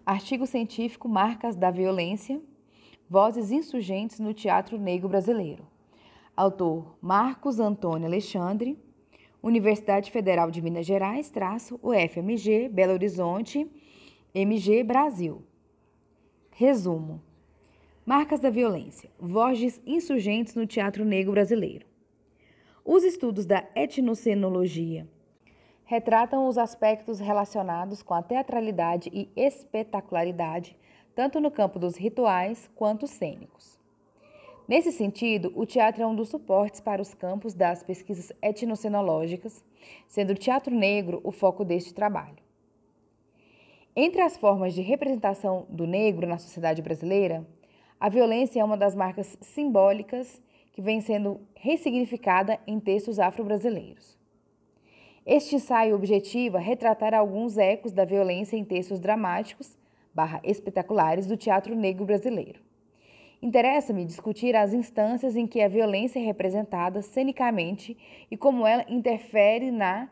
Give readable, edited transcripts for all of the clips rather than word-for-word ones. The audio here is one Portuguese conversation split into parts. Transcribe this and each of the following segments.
Artigo científico Marcas da Violência, Vozes Insurgentes no Teatro Negro Brasileiro. Autor Marcos Antônio Alexandre, Universidade Federal de Minas Gerais, UFMG, Belo Horizonte, MG Brasil. Resumo. Marcas da Violência, Vozes Insurgentes no Teatro Negro Brasileiro. Os estudos da etnocenologia retratam os aspectos relacionados com a teatralidade e espetacularidade, tanto no campo dos rituais quanto cênicos. Nesse sentido, o teatro é um dos suportes para os campos das pesquisas etnocenológicas, sendo o teatro negro o foco deste trabalho. Entre as formas de representação do negro na sociedade brasileira, a violência é uma das marcas simbólicas que vem sendo ressignificada em textos afro-brasileiros. Este ensaio objetiva retratar alguns ecos da violência em textos dramáticos, espetaculares do teatro negro brasileiro. Interessa-me discutir as instâncias em que a violência é representada cenicamente e como ela interfere na,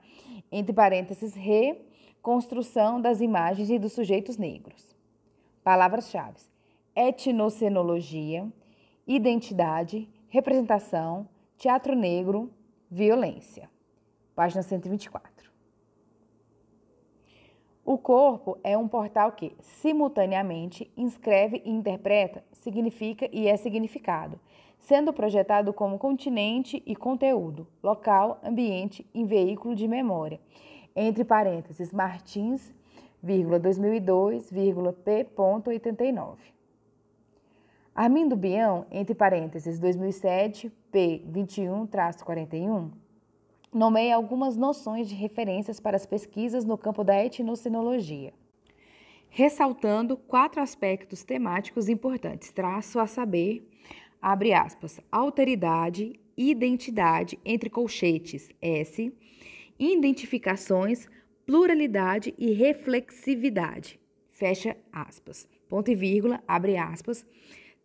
entre parênteses, reconstrução das imagens e dos sujeitos negros. Palavras-chave: etnocenologia, identidade, representação, teatro negro, violência. Página 124. O corpo é um portal que, simultaneamente, inscreve e interpreta, significa e é significado, sendo projetado como continente e conteúdo, local, ambiente e veículo de memória. Entre parênteses, Martins, 2002, p.89. Armindo Bião, entre parênteses, 2007, p. 21-41, nomeia algumas noções de referências para as pesquisas no campo da etnocenologia, ressaltando 4 aspectos temáticos importantes, a saber, abre aspas, alteridade, identidade, entre colchetes, S, identificações, pluralidade e reflexividade, fecha aspas, ponto e vírgula, abre aspas,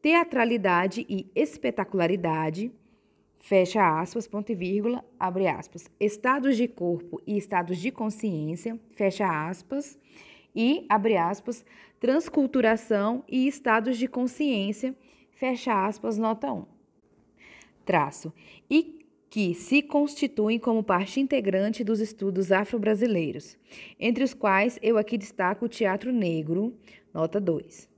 teatralidade e espetacularidade, fecha aspas, ponto e vírgula, abre aspas, estados de corpo e estados de consciência, fecha aspas, e, abre aspas, transculturação e estados de consciência, fecha aspas, nota 1. E que se constituem como parte integrante dos estudos afro-brasileiros, entre os quais eu aqui destaco o teatro negro, nota 2.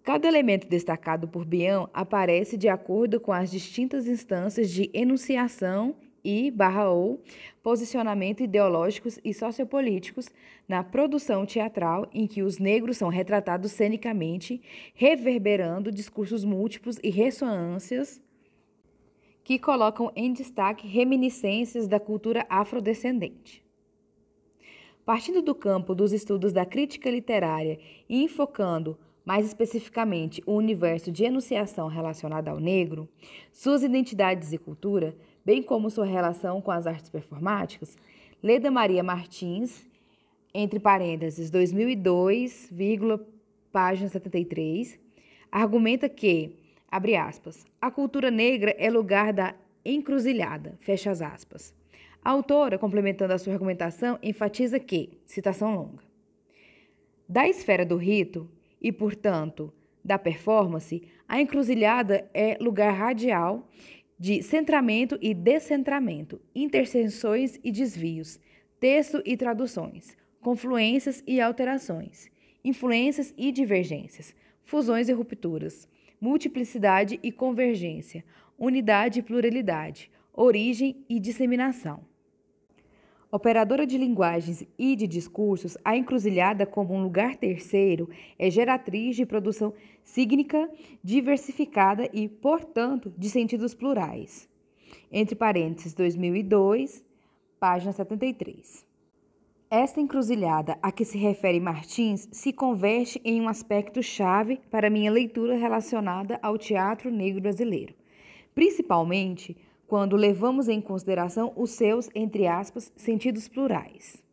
Cada elemento destacado por Bião aparece de acordo com as distintas instâncias de enunciação ou posicionamento ideológicos e sociopolíticos na produção teatral em que os negros são retratados cenicamente, reverberando discursos múltiplos e ressonâncias que colocam em destaque reminiscências da cultura afrodescendente. Partindo do campo dos estudos da crítica literária e enfocando mais especificamente o universo de enunciação relacionado ao negro, suas identidades e cultura, bem como sua relação com as artes performáticas, Leda Maria Martins, entre parênteses, 2002, página 73, argumenta que, abre aspas, a cultura negra é lugar da encruzilhada, fecha as aspas. A autora, complementando a sua argumentação, enfatiza que, citação longa, da esfera do rito, e, portanto, da performance, a encruzilhada é lugar radial de centramento e descentramento, interseções e desvios, texto e traduções, confluências e alterações, influências e divergências, fusões e rupturas, multiplicidade e convergência, unidade e pluralidade, origem e disseminação. Operadora de linguagens e de discursos, a encruzilhada como um lugar terceiro é geratriz de produção sígnica, diversificada e, portanto, de sentidos plurais. Entre parênteses, 2002, página 73. Esta encruzilhada a que se refere Martins se converte em um aspecto-chave para minha leitura relacionada ao teatro negro brasileiro, principalmente quando levamos em consideração os seus, entre aspas, sentidos plurais.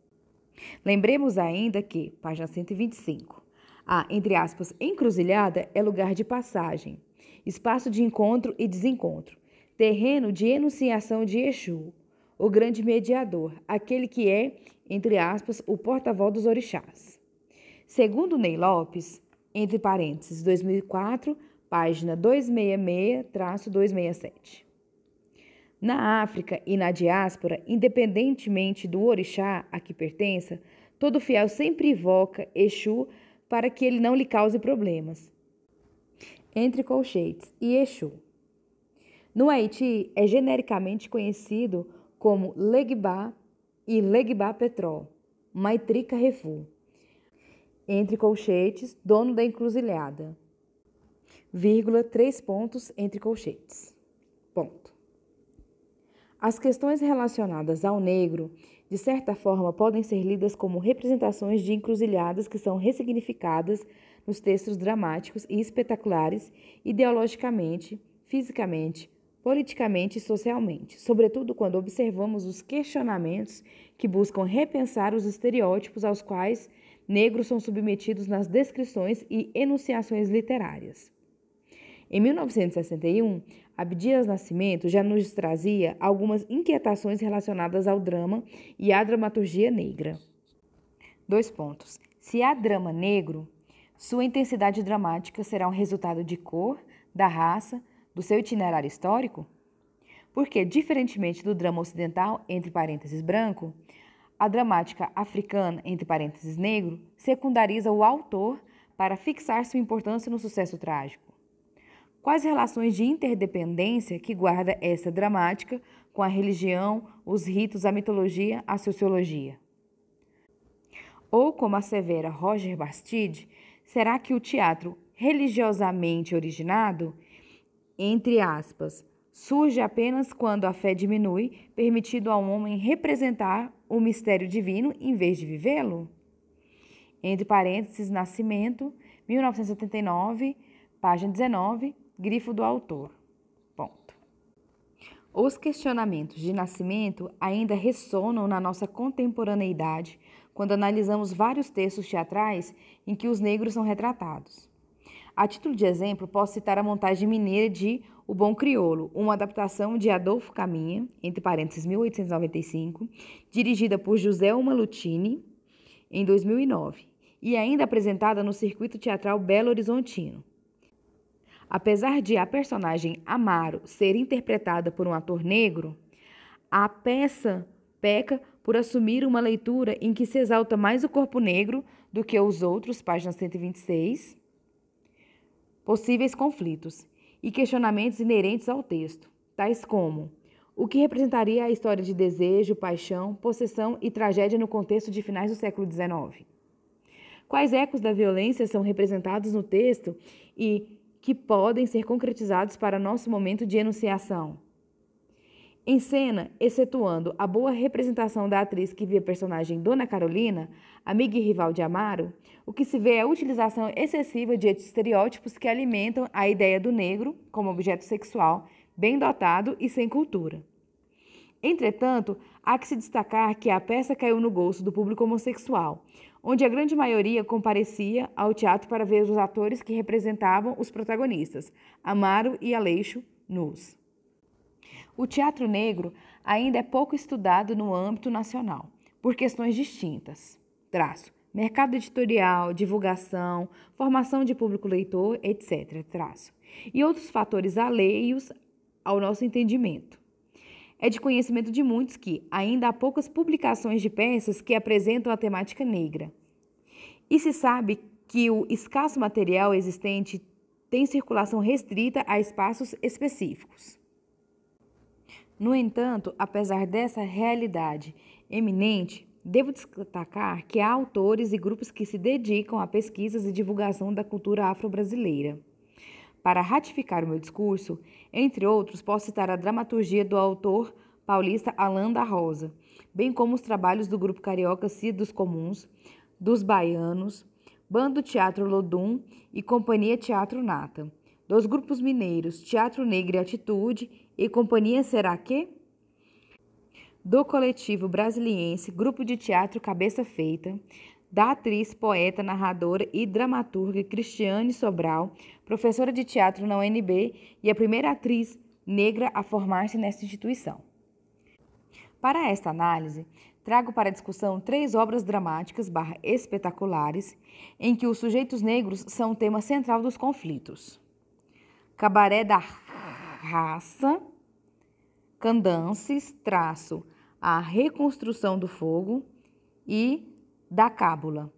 Lembremos ainda que, página 125, a, entre aspas, encruzilhada é lugar de passagem, espaço de encontro e desencontro, terreno de enunciação de Exu, o grande mediador, aquele que é, entre aspas, o porta-voz dos orixás. Segundo Ney Lopes, entre parênteses, 2004, página 266-267. Na África e na diáspora, independentemente do orixá a que pertença, todo fiel sempre invoca Exu para que ele não lhe cause problemas. Entre colchetes, e Exu. No Haiti, é genericamente conhecido como Legba e Legba Petrol, Maitri Carrefour. Entre colchetes, dono da encruzilhada. Vírgula, 3 pontos entre colchetes. Ponto. As questões relacionadas ao negro, de certa forma, podem ser lidas como representações de encruzilhadas que são ressignificadas nos textos dramáticos e espetaculares, ideologicamente, fisicamente, politicamente e socialmente, sobretudo quando observamos os questionamentos que buscam repensar os estereótipos aos quais negros são submetidos nas descrições e enunciações literárias. Em 1961, Abdias Nascimento já nos trazia algumas inquietações relacionadas ao drama e à dramaturgia negra. 2 pontos. Se há drama negro, sua intensidade dramática será um resultado de cor, da raça, do seu itinerário histórico? Porque, diferentemente do drama ocidental, entre parênteses branco, a dramática africana, entre parênteses negro, secundariza o autor para fixar sua importância no sucesso trágico. Quais relações de interdependência que guarda essa dramática com a religião, os ritos, a mitologia, a sociologia? Ou, como assevera Roger Bastide, será que o teatro religiosamente originado, entre aspas, surge apenas quando a fé diminui, permitindo ao homem representar o mistério divino em vez de vivê-lo? Entre parênteses, Nascimento, 1979, página 19, grifo do autor. Ponto. Os questionamentos de Nascimento ainda ressonam na nossa contemporaneidade quando analisamos vários textos teatrais em que os negros são retratados. A título de exemplo, posso citar a montagem mineira de O Bom Crioulo, uma adaptação de Adolfo Caminha, entre parênteses 1895, dirigida por José Malutini, em 2009, e ainda apresentada no circuito teatral Belo Horizontino. Apesar de a personagem Amaro ser interpretada por um ator negro, a peça peca por assumir uma leitura em que se exalta mais o corpo negro do que os outros, página 126, possíveis conflitos e questionamentos inerentes ao texto, tais como o que representaria a história de desejo, paixão, possessão e tragédia no contexto de finais do século XIX. Quais ecos da violência são representados no texto e que podem ser concretizados para nosso momento de enunciação? Em cena, excetuando a boa representação da atriz que via a personagem Dona Carolina, amiga e rival de Amaro, o que se vê é a utilização excessiva de estereótipos que alimentam a ideia do negro como objeto sexual, bem dotado e sem cultura. Entretanto, há que se destacar que a peça caiu no gosto do público homossexual, onde a grande maioria comparecia ao teatro para ver os atores que representavam os protagonistas, Amaro e Aleixo, nus. O teatro negro ainda é pouco estudado no âmbito nacional, por questões distintas. Mercado editorial, divulgação, formação de público leitor, etc. E outros fatores alheios ao nosso entendimento. É de conhecimento de muitos que ainda há poucas publicações de peças que apresentam a temática negra. E se sabe que o escasso material existente tem circulação restrita a espaços específicos. No entanto, apesar dessa realidade eminente, devo destacar que há autores e grupos que se dedicam a pesquisas e divulgação da cultura afro-brasileira. Para ratificar o meu discurso, entre outros, posso citar a dramaturgia do autor paulista Alain da Rosa, bem como os trabalhos do grupo carioca Cida dos Comuns, dos Baianos, Bando Teatro Lodum e Companhia Teatro Nata, dos grupos mineiros Teatro Negro e Atitude e Companhia Será Que? Do coletivo brasiliense Grupo de Teatro Cabeça Feita, da atriz, poeta, narradora e dramaturga Cristiane Sobral, professora de teatro na UNB e a primeira atriz negra a formar-se nesta instituição. Para esta análise, trago para discussão 3 obras dramáticas / espetaculares em que os sujeitos negros são o tema central dos conflitos. Cabaré da Raça, Candances, A Reconstrução do Fogo e Da Cábula.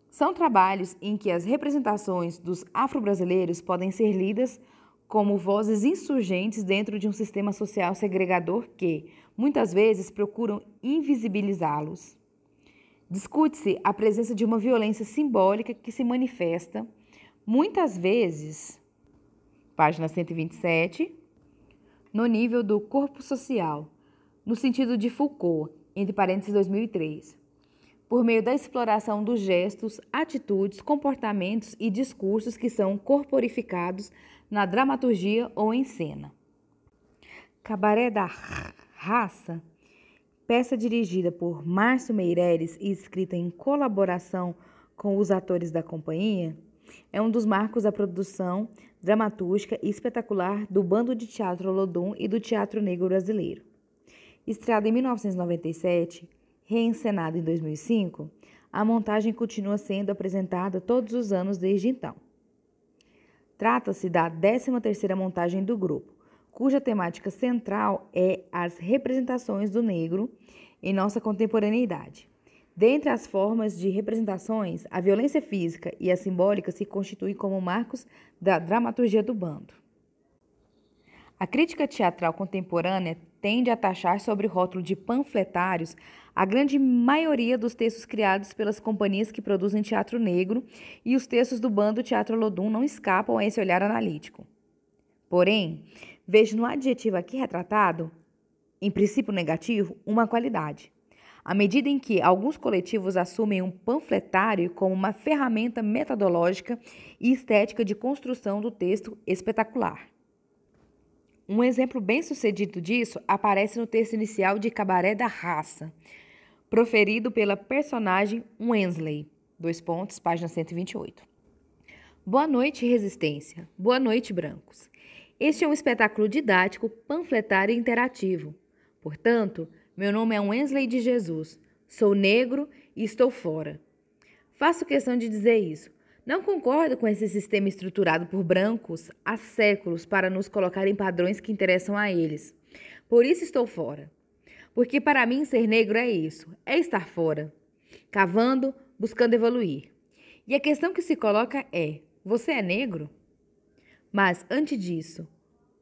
São trabalhos em que as representações dos afro-brasileiros podem ser lidas como vozes insurgentes dentro de um sistema social segregador que, muitas vezes, procuram invisibilizá-los. Discute-se a presença de uma violência simbólica que se manifesta, muitas vezes, página 127, no nível do corpo social, no sentido de Foucault, entre parênteses 2003, por meio da exploração dos gestos, atitudes, comportamentos e discursos que são corporificados na dramaturgia ou em cena. Cabaré da Raça, peça dirigida por Márcio Meireles e escrita em colaboração com os atores da companhia, é um dos marcos da produção dramatúrgica e espetacular do Bando de Teatro Olodum e do Teatro Negro Brasileiro. Estreada em 1997, reencenada em 2005, a montagem continua sendo apresentada todos os anos desde então. Trata-se da 13ª montagem do grupo, cuja temática central é as representações do negro em nossa contemporaneidade. Dentre as formas de representações, a violência física e a simbólica se constituem como marcos da dramaturgia do bando. A crítica teatral contemporânea tende a taxar sobre o rótulo de panfletários a grande maioria dos textos criados pelas companhias que produzem teatro negro, e os textos do bando Teatro Olodum não escapam a esse olhar analítico. Porém, vejo no adjetivo aqui retratado, em princípio negativo, uma qualidade. À medida em que alguns coletivos assumem um panfletário como uma ferramenta metodológica e estética de construção do texto espetacular. Um exemplo bem-sucedido disso aparece no texto inicial de Cabaré da Raça, proferido pela personagem Wensley, página 128. Boa noite, resistência. Boa noite, brancos. Este é um espetáculo didático, panfletário e interativo. Portanto, meu nome é Wensley de Jesus. Sou negro e estou fora. Faço questão de dizer isso. Não concordo com esse sistema estruturado por brancos há séculos para nos colocar em padrões que interessam a eles. Por isso estou fora. Porque para mim ser negro é isso, é estar fora, cavando, buscando evoluir. E a questão que se coloca é, você é negro? Mas, antes disso,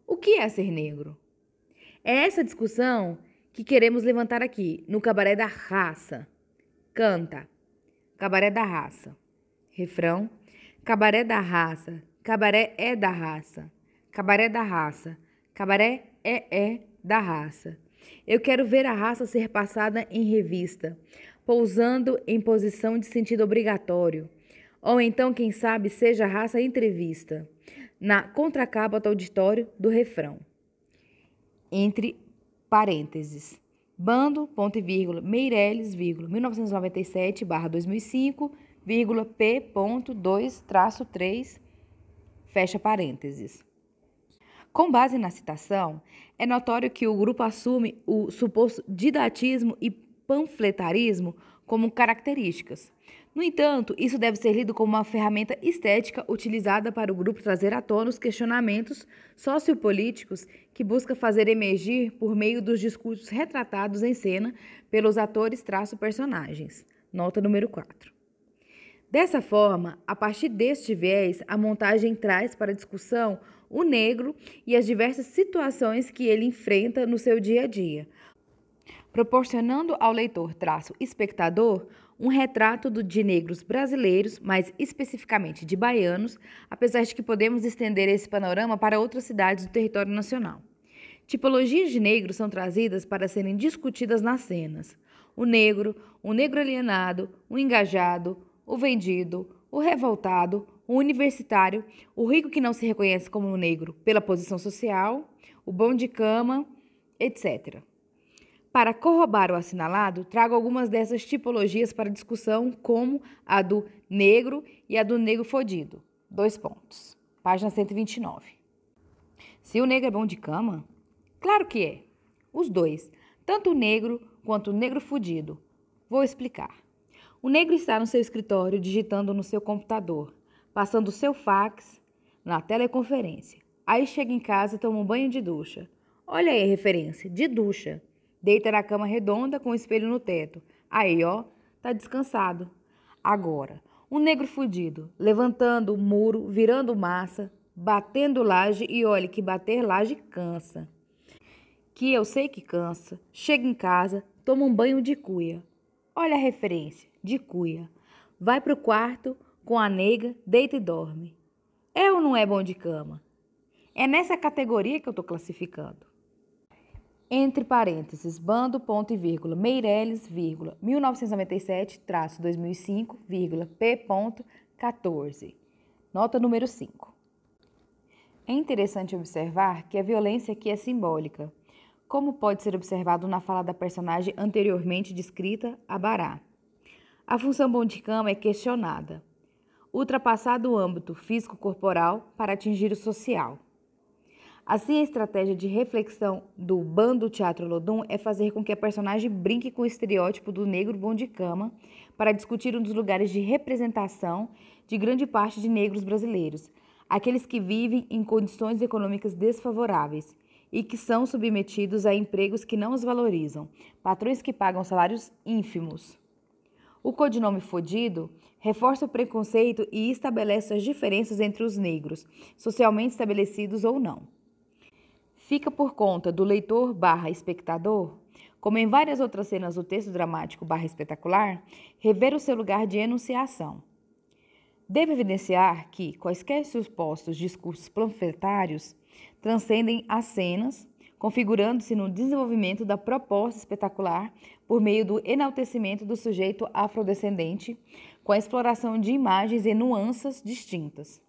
o que é ser negro? É essa discussão que queremos levantar aqui, no Cabaré da Raça. Canta. Cabaré da Raça. Refrão. Cabaré da Raça. Cabaré é da raça. Cabaré da raça. Cabaré é da raça. Eu quero ver a raça ser passada em revista, pousando em posição de sentido obrigatório. Ou então, quem sabe, seja a raça entrevista, na contracapa do auditório do refrão. Entre parênteses. Bando, ponto e vírgula, Meireles, vírgula, 1997/2005, vírgula, P.2-3, fecha parênteses. Com base na citação, é notório que o grupo assume o suposto didatismo e panfletarismo como características. No entanto, isso deve ser lido como uma ferramenta estética utilizada para o grupo trazer à tona os questionamentos sociopolíticos que busca fazer emergir por meio dos discursos retratados em cena pelos atores/personagens. Nota número 4. Dessa forma, a partir deste viés, a montagem traz para discussão o negro e as diversas situações que ele enfrenta no seu dia a dia, proporcionando ao leitor/espectador um retrato de negros brasileiros, mais especificamente de baianos, apesar de que podemos estender esse panorama para outras cidades do território nacional. Tipologias de negros são trazidas para serem discutidas nas cenas. O negro alienado, o engajado, o vendido, o revoltado, o universitário, o rico que não se reconhece como negro pela posição social, o bom de cama, etc. Para corroborar o assinalado, trago algumas dessas tipologias para discussão, como a do negro e a do negro fodido. Página 129. Se o negro é bom de cama? Claro que é. Os dois. tanto o negro quanto o negro fudido. Vou explicar. O negro está no seu escritório digitando no seu computador, passando o seu fax na teleconferência. Aí chega em casa e toma um banho de ducha. Olha aí a referência, de ducha. Deita na cama redonda com o espelho no teto. Aí, ó, tá descansado. Agora, um negro fudido, levantando o muro, virando massa, batendo laje e olha que bater laje cansa. Que eu sei que cansa. Chega em casa, toma um banho de cuia. Olha a referência, de cuia. Vai pro quarto com a nega, deita e dorme. É ou não é bom de cama? É nessa categoria que eu tô classificando. Entre parênteses, bando, ponto e vírgula, Meirelles, vírgula, 1997-2005, vírgula, P.14. Nota número 5. É interessante observar que a violência aqui é simbólica, como pode ser observado na fala da personagem anteriormente descrita, Abará. A função bom de cama é questionada, ultrapassado o âmbito físico-corporal para atingir o social. Assim, a estratégia de reflexão do bando Teatro Lodum é fazer com que a personagem brinque com o estereótipo do negro bom de cama para discutir um dos lugares de representação de grande parte de negros brasileiros, aqueles que vivem em condições econômicas desfavoráveis e que são submetidos a empregos que não os valorizam, patrões que pagam salários ínfimos. O codinome Fodido reforça o preconceito e estabelece as diferenças entre os negros, socialmente estabelecidos ou não. Fica por conta do leitor/espectador, como em várias outras cenas do texto dramático/espetacular, rever o seu lugar de enunciação. Devo evidenciar que quaisquer supostos discursos panfletários transcendem as cenas, configurando-se no desenvolvimento da proposta espetacular por meio do enaltecimento do sujeito afrodescendente, com a exploração de imagens e nuances distintas.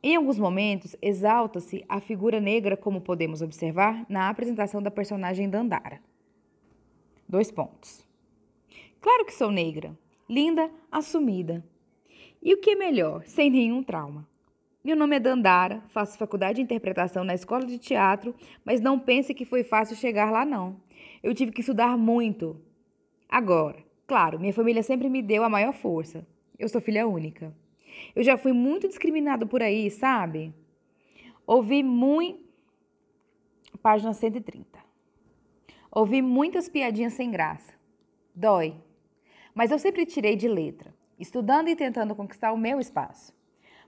Em alguns momentos, exalta-se a figura negra, como podemos observar na apresentação da personagem Dandara. 2 pontos. Claro que sou negra, linda, assumida. E o que é melhor, sem nenhum trauma. Meu nome é Dandara, faço faculdade de interpretação na escola de teatro, mas não pense que foi fácil chegar lá, não. Eu tive que estudar muito. Agora, claro, minha família sempre me deu a maior força. Eu sou filha única. Eu já fui muito discriminada por aí, sabe? Ouvi muito... Página 130. Ouvi muitas piadinhas sem graça. Dói. Mas eu sempre tirei de letra, estudando e tentando conquistar o meu espaço.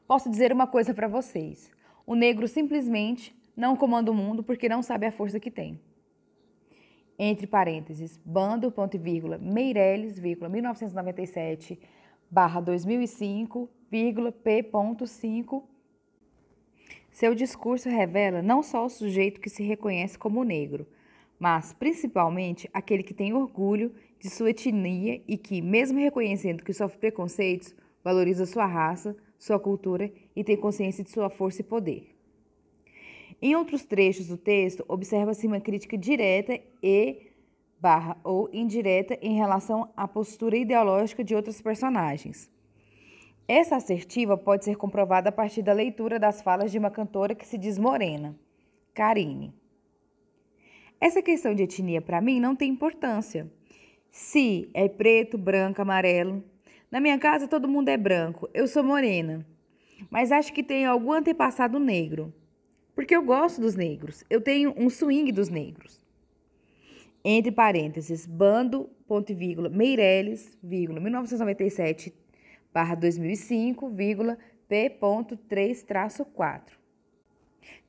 Posso dizer uma coisa para vocês. O negro simplesmente não comanda o mundo porque não sabe a força que tem. Entre parênteses, bando, ponto e vírgula, Meirelles, vírgula, 1997/2005, P.5. Seu discurso revela não só o sujeito que se reconhece como negro, mas, principalmente, aquele que tem orgulho de sua etnia e que, mesmo reconhecendo que sofre preconceitos, valoriza sua raça, sua cultura e tem consciência de sua força e poder. Em outros trechos do texto, observa-se uma crítica direta ou indireta em relação à postura ideológica de outros personagens. Essa assertiva pode ser comprovada a partir da leitura das falas de uma cantora que se diz morena, Carine. Essa questão de etnia, para mim, não tem importância. Se é preto, branco, amarelo. Na minha casa, todo mundo é branco. Eu sou morena. Mas acho que tenho algum antepassado negro. Porque eu gosto dos negros. Eu tenho um swing dos negros. Entre parênteses, bando, ponto e vírgula, Meirelles, vírgula, 1997/2005, vírgula, P.3-4.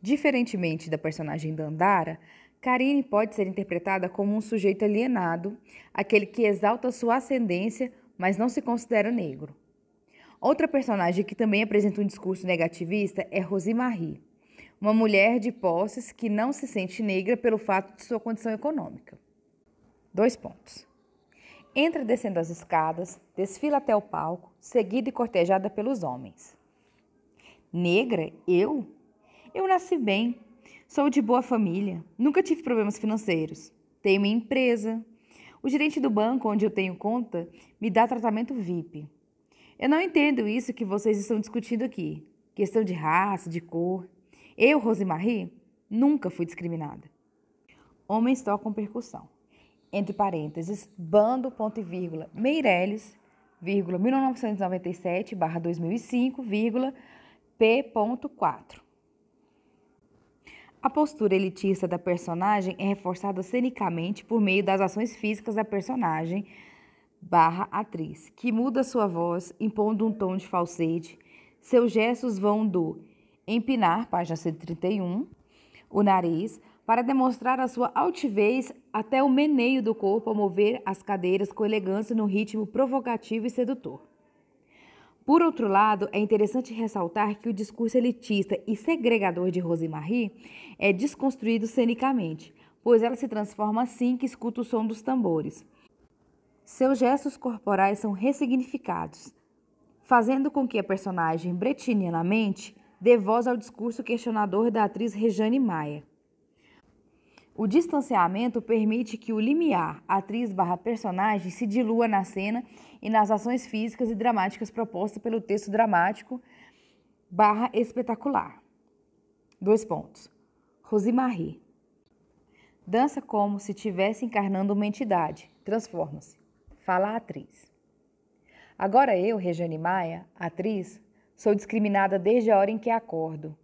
Diferentemente da personagem Dandara, Carine pode ser interpretada como um sujeito alienado, aquele que exalta sua ascendência, mas não se considera negro. Outra personagem que também apresenta um discurso negativista é Rosi Marie, uma mulher de posses que não se sente negra pelo fato de sua condição econômica. 2 pontos. Entra descendo as escadas, desfila até o palco, seguida e cortejada pelos homens. Negra? Eu? Eu nasci bem, sou de boa família, nunca tive problemas financeiros, tenho minha empresa. O gerente do banco onde eu tenho conta me dá tratamento VIP. Eu não entendo isso que vocês estão discutindo aqui, questão de raça, de cor. Eu, Rosi Marie, nunca fui discriminada. Homens tocam percussão. entre parênteses, bando, ponto e vírgula, Meirelles, vírgula, 1997/2005, vírgula, P.4. A postura elitista da personagem é reforçada cenicamente por meio das ações físicas da personagem / atriz, que muda sua voz, impondo um tom de falsete. Seus gestos vão do empinar, página 131, o nariz, para demonstrar a sua altivez, até o meneio do corpo a mover as cadeiras com elegância num ritmo provocativo e sedutor. Por outro lado, é interessante ressaltar que o discurso elitista e segregador de Rosemarie é desconstruído cenicamente, pois ela se transforma assim que escuta o som dos tambores. Seus gestos corporais são ressignificados, fazendo com que a personagem bretinianamente dê voz ao discurso questionador da atriz Rejane Maia. O distanciamento permite que o limiar atriz/personagem se dilua na cena e nas ações físicas e dramáticas propostas pelo texto dramático/espetacular. 2 pontos. Rosemarie. Dança como se estivesse encarnando uma entidade. Transforma-se. Fala a atriz. Agora eu, Rejane Maia, atriz, sou discriminada desde a hora em que acordo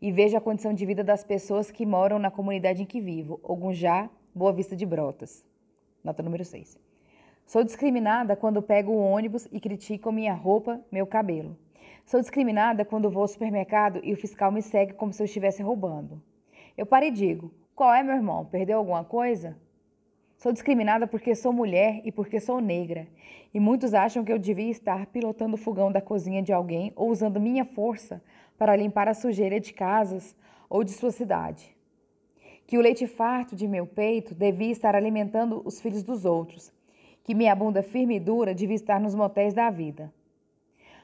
e vejo a condição de vida das pessoas que moram na comunidade em que vivo, Ogunjá, Boa Vista de Brotas. Nota número 6. Sou discriminada quando pego o ônibus e criticam minha roupa, meu cabelo. Sou discriminada quando vou ao supermercado e o fiscal me segue como se eu estivesse roubando. Eu paro e digo, qual é, meu irmão? Perdeu alguma coisa? Sou discriminada porque sou mulher e porque sou negra. E muitos acham que eu devia estar pilotando o fogão da cozinha de alguém ou usando minha força para limpar a sujeira de casas ou de sua cidade. Que o leite farto de meu peito devia estar alimentando os filhos dos outros. Que minha bunda firme e dura devia estar nos motéis da vida.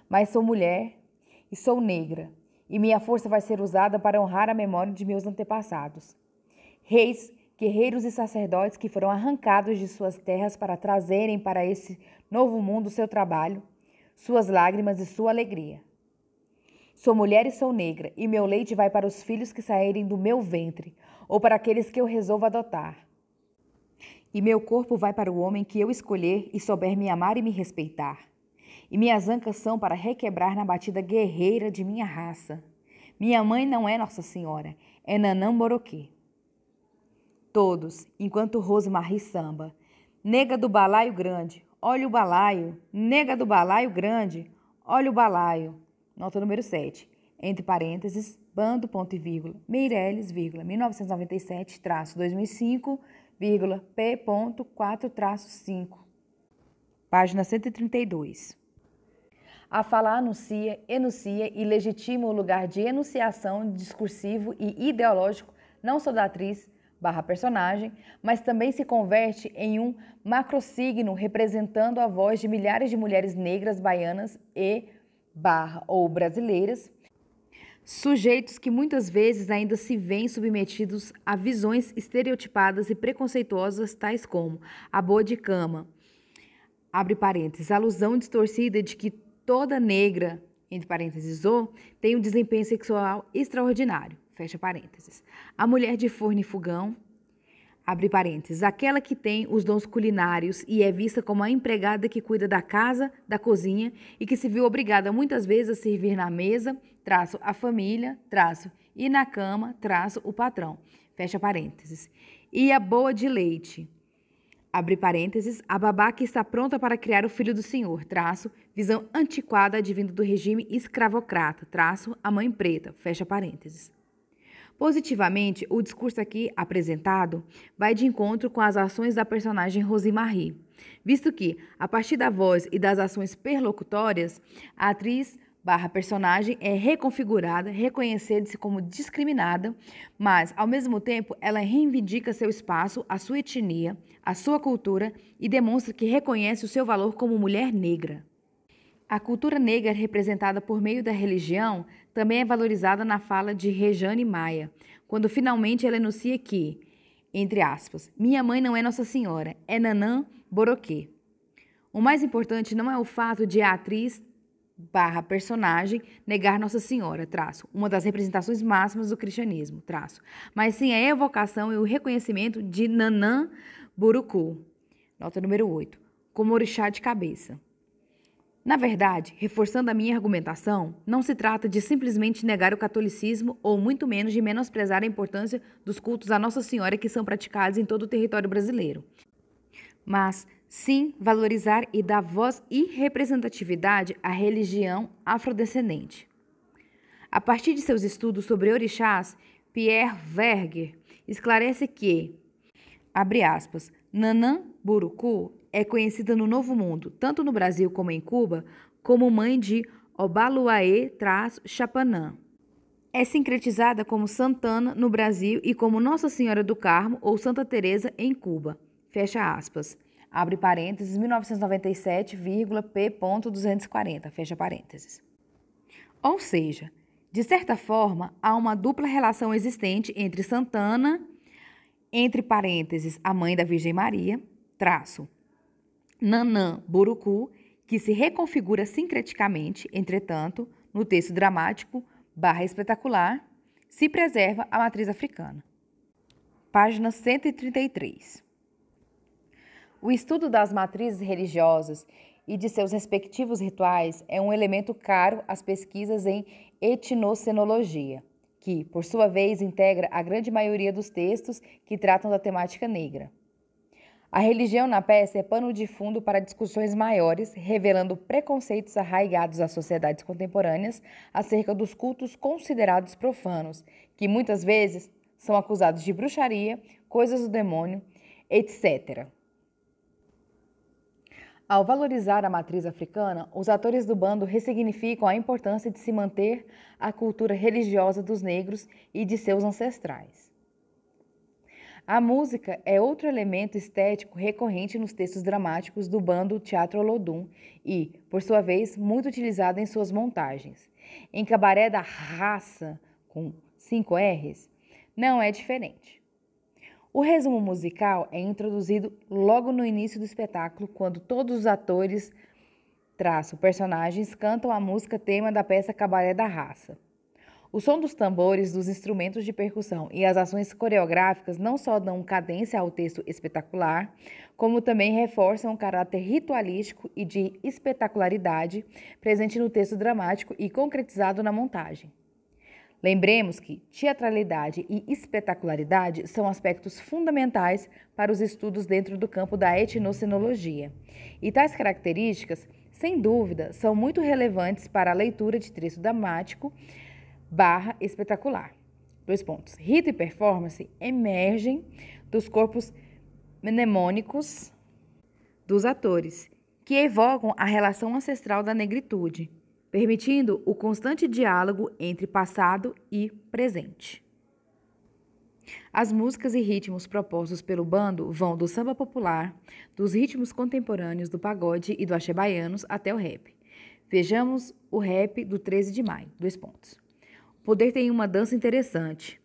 Mas sou mulher e sou negra, e minha força vai ser usada para honrar a memória de meus antepassados. Reis, guerreiros e sacerdotes que foram arrancados de suas terras para trazerem para esse novo mundo seu trabalho, suas lágrimas e sua alegria. Sou mulher e sou negra, e meu leite vai para os filhos que saírem do meu ventre, ou para aqueles que eu resolvo adotar. E meu corpo vai para o homem que eu escolher e souber me amar e me respeitar. E minhas ancas são para requebrar na batida guerreira de minha raça. Minha mãe não é Nossa Senhora, é Nanã Moroquê. Todos, enquanto Rosemarie samba. Nega do balaio grande, olha o balaio. Nega do balaio grande, olha o balaio. Nota número 7. Entre parênteses, bando, ponto e vírgula, Meirelles, vírgula, 1997-2005, vírgula, P.4-5. Página 132. A fala anuncia, enuncia e legitima o lugar de enunciação discursivo e ideológico não só da atriz/personagem, mas também se converte em um macrosigno representando a voz de milhares de mulheres negras, baianas ou brasileiras, sujeitos que muitas vezes ainda se veem submetidos a visões estereotipadas e preconceituosas tais como a boa de cama, abre parênteses, alusão distorcida de que toda negra, entre parênteses, tem um desempenho sexual extraordinário, fecha parênteses. A mulher de forno e fogão, abre parênteses, aquela que tem os dons culinários e é vista como a empregada que cuida da casa, da cozinha e que se viu obrigada muitas vezes a servir na mesa, traço a família, traço e na cama, traço o patrão, fecha parênteses. E a boa de leite, abre parênteses, a babá que está pronta para criar o filho do senhor, traço, visão antiquada advindo do regime escravocrata, traço, a mãe preta, fecha parênteses. Positivamente, o discurso aqui apresentado vai de encontro com as ações da personagem Rosemarie, visto que, a partir da voz e das ações perlocutórias, a atriz/personagem é reconfigurada, reconhecendo-se como discriminada, mas, ao mesmo tempo, ela reivindica seu espaço, a sua etnia, a sua cultura e demonstra que reconhece o seu valor como mulher negra. A cultura negra representada por meio da religião também é valorizada na fala de Rejane Maia, quando finalmente ela enuncia que, entre aspas, minha mãe não é Nossa Senhora, é Nanã Moroquê. O mais importante não é o fato de a atriz/personagem negar Nossa Senhora, traço, uma das representações máximas do cristianismo, traço, mas sim a evocação e o reconhecimento de Nanã Burucu, Nota número 8. Como orixá de cabeça. Na verdade, reforçando a minha argumentação, não se trata de simplesmente negar o catolicismo ou muito menos de menosprezar a importância dos cultos à Nossa Senhora que são praticados em todo o território brasileiro, mas sim valorizar e dar voz e representatividade à religião afrodescendente. A partir de seus estudos sobre orixás, Pierre Verger esclarece que, abre aspas, Nanã Burucu é conhecida no Novo Mundo, tanto no Brasil como em Cuba, como mãe de Obaluaê-Chapanã. É sincretizada como Santana no Brasil e como Nossa Senhora do Carmo ou Santa Teresa em Cuba. Fecha aspas. Abre parênteses, 1997,P.240. Fecha parênteses. Ou seja, de certa forma, há uma dupla relação existente entre Santana, entre parênteses, a mãe da Virgem Maria, traço, Nanã Burucu, que se reconfigura sincreticamente, entretanto, no texto dramático / espetacular, se preserva a matriz africana. Página 133. O estudo das matrizes religiosas e de seus respectivos rituais é um elemento caro às pesquisas em etnocenologia, que, por sua vez, integra a grande maioria dos textos que tratam da temática negra. A religião na peça é pano de fundo para discussões maiores, revelando preconceitos arraigados às sociedades contemporâneas acerca dos cultos considerados profanos, que muitas vezes são acusados de bruxaria, coisas do demônio, etc. Ao valorizar a matriz africana, os atores do bando ressignificam a importância de se manter a cultura religiosa dos negros e de seus ancestrais. A música é outro elemento estético recorrente nos textos dramáticos do bando Teatro Olodum e, por sua vez, muito utilizada em suas montagens. Em Cabaré da Raça, com 5 R's, não é diferente. O resumo musical é introduzido logo no início do espetáculo, quando todos os atores, personagens, cantam a música tema da peça Cabaré da Raça. O som dos tambores, dos instrumentos de percussão e as ações coreográficas não só dão cadência ao texto espetacular, como também reforçam o caráter ritualístico e de espetacularidade presente no texto dramático e concretizado na montagem. Lembremos que teatralidade e espetacularidade são aspectos fundamentais para os estudos dentro do campo da etnocenologia, e tais características, sem dúvida, são muito relevantes para a leitura de texto dramático / espetacular. Rito e performance emergem dos corpos mnemônicos dos atores, que evocam a relação ancestral da negritude, permitindo o constante diálogo entre passado e presente. As músicas e ritmos propostos pelo bando vão do samba popular, dos ritmos contemporâneos do pagode e do axé baianos até o rap. Vejamos o rap do 13 de maio. O poder tem uma dança interessante.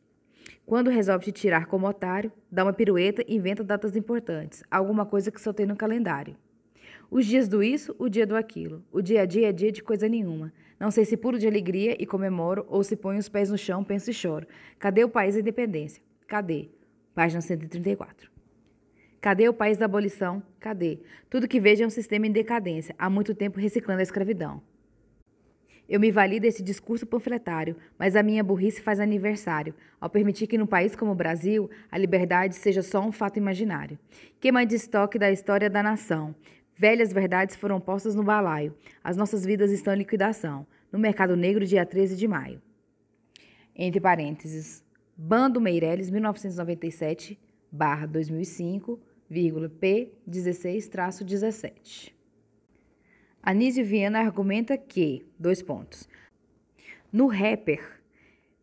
Quando resolve te tirar como otário, dá uma pirueta e inventa datas importantes, alguma coisa que só tem no calendário. Os dias do isso, o dia do aquilo. O dia a dia é dia de coisa nenhuma. Não sei se puro de alegria e comemoro, ou se ponho os pés no chão, penso e choro. Cadê o país da independência? Cadê? Página 134. Cadê o país da abolição? Cadê? Tudo que vejo é um sistema em decadência, há muito tempo reciclando a escravidão. Eu me vali desse discurso panfletário, mas a minha burrice faz aniversário, ao permitir que num país como o Brasil, a liberdade seja só um fato imaginário. Queima de estoque da história da nação. Velhas verdades foram postas no balaio. As nossas vidas estão em liquidação. No mercado negro, dia 13 de maio. Entre parênteses, Bando Meireles, 1997/2005, P16-17. Anísio Viana argumenta que, no rapper,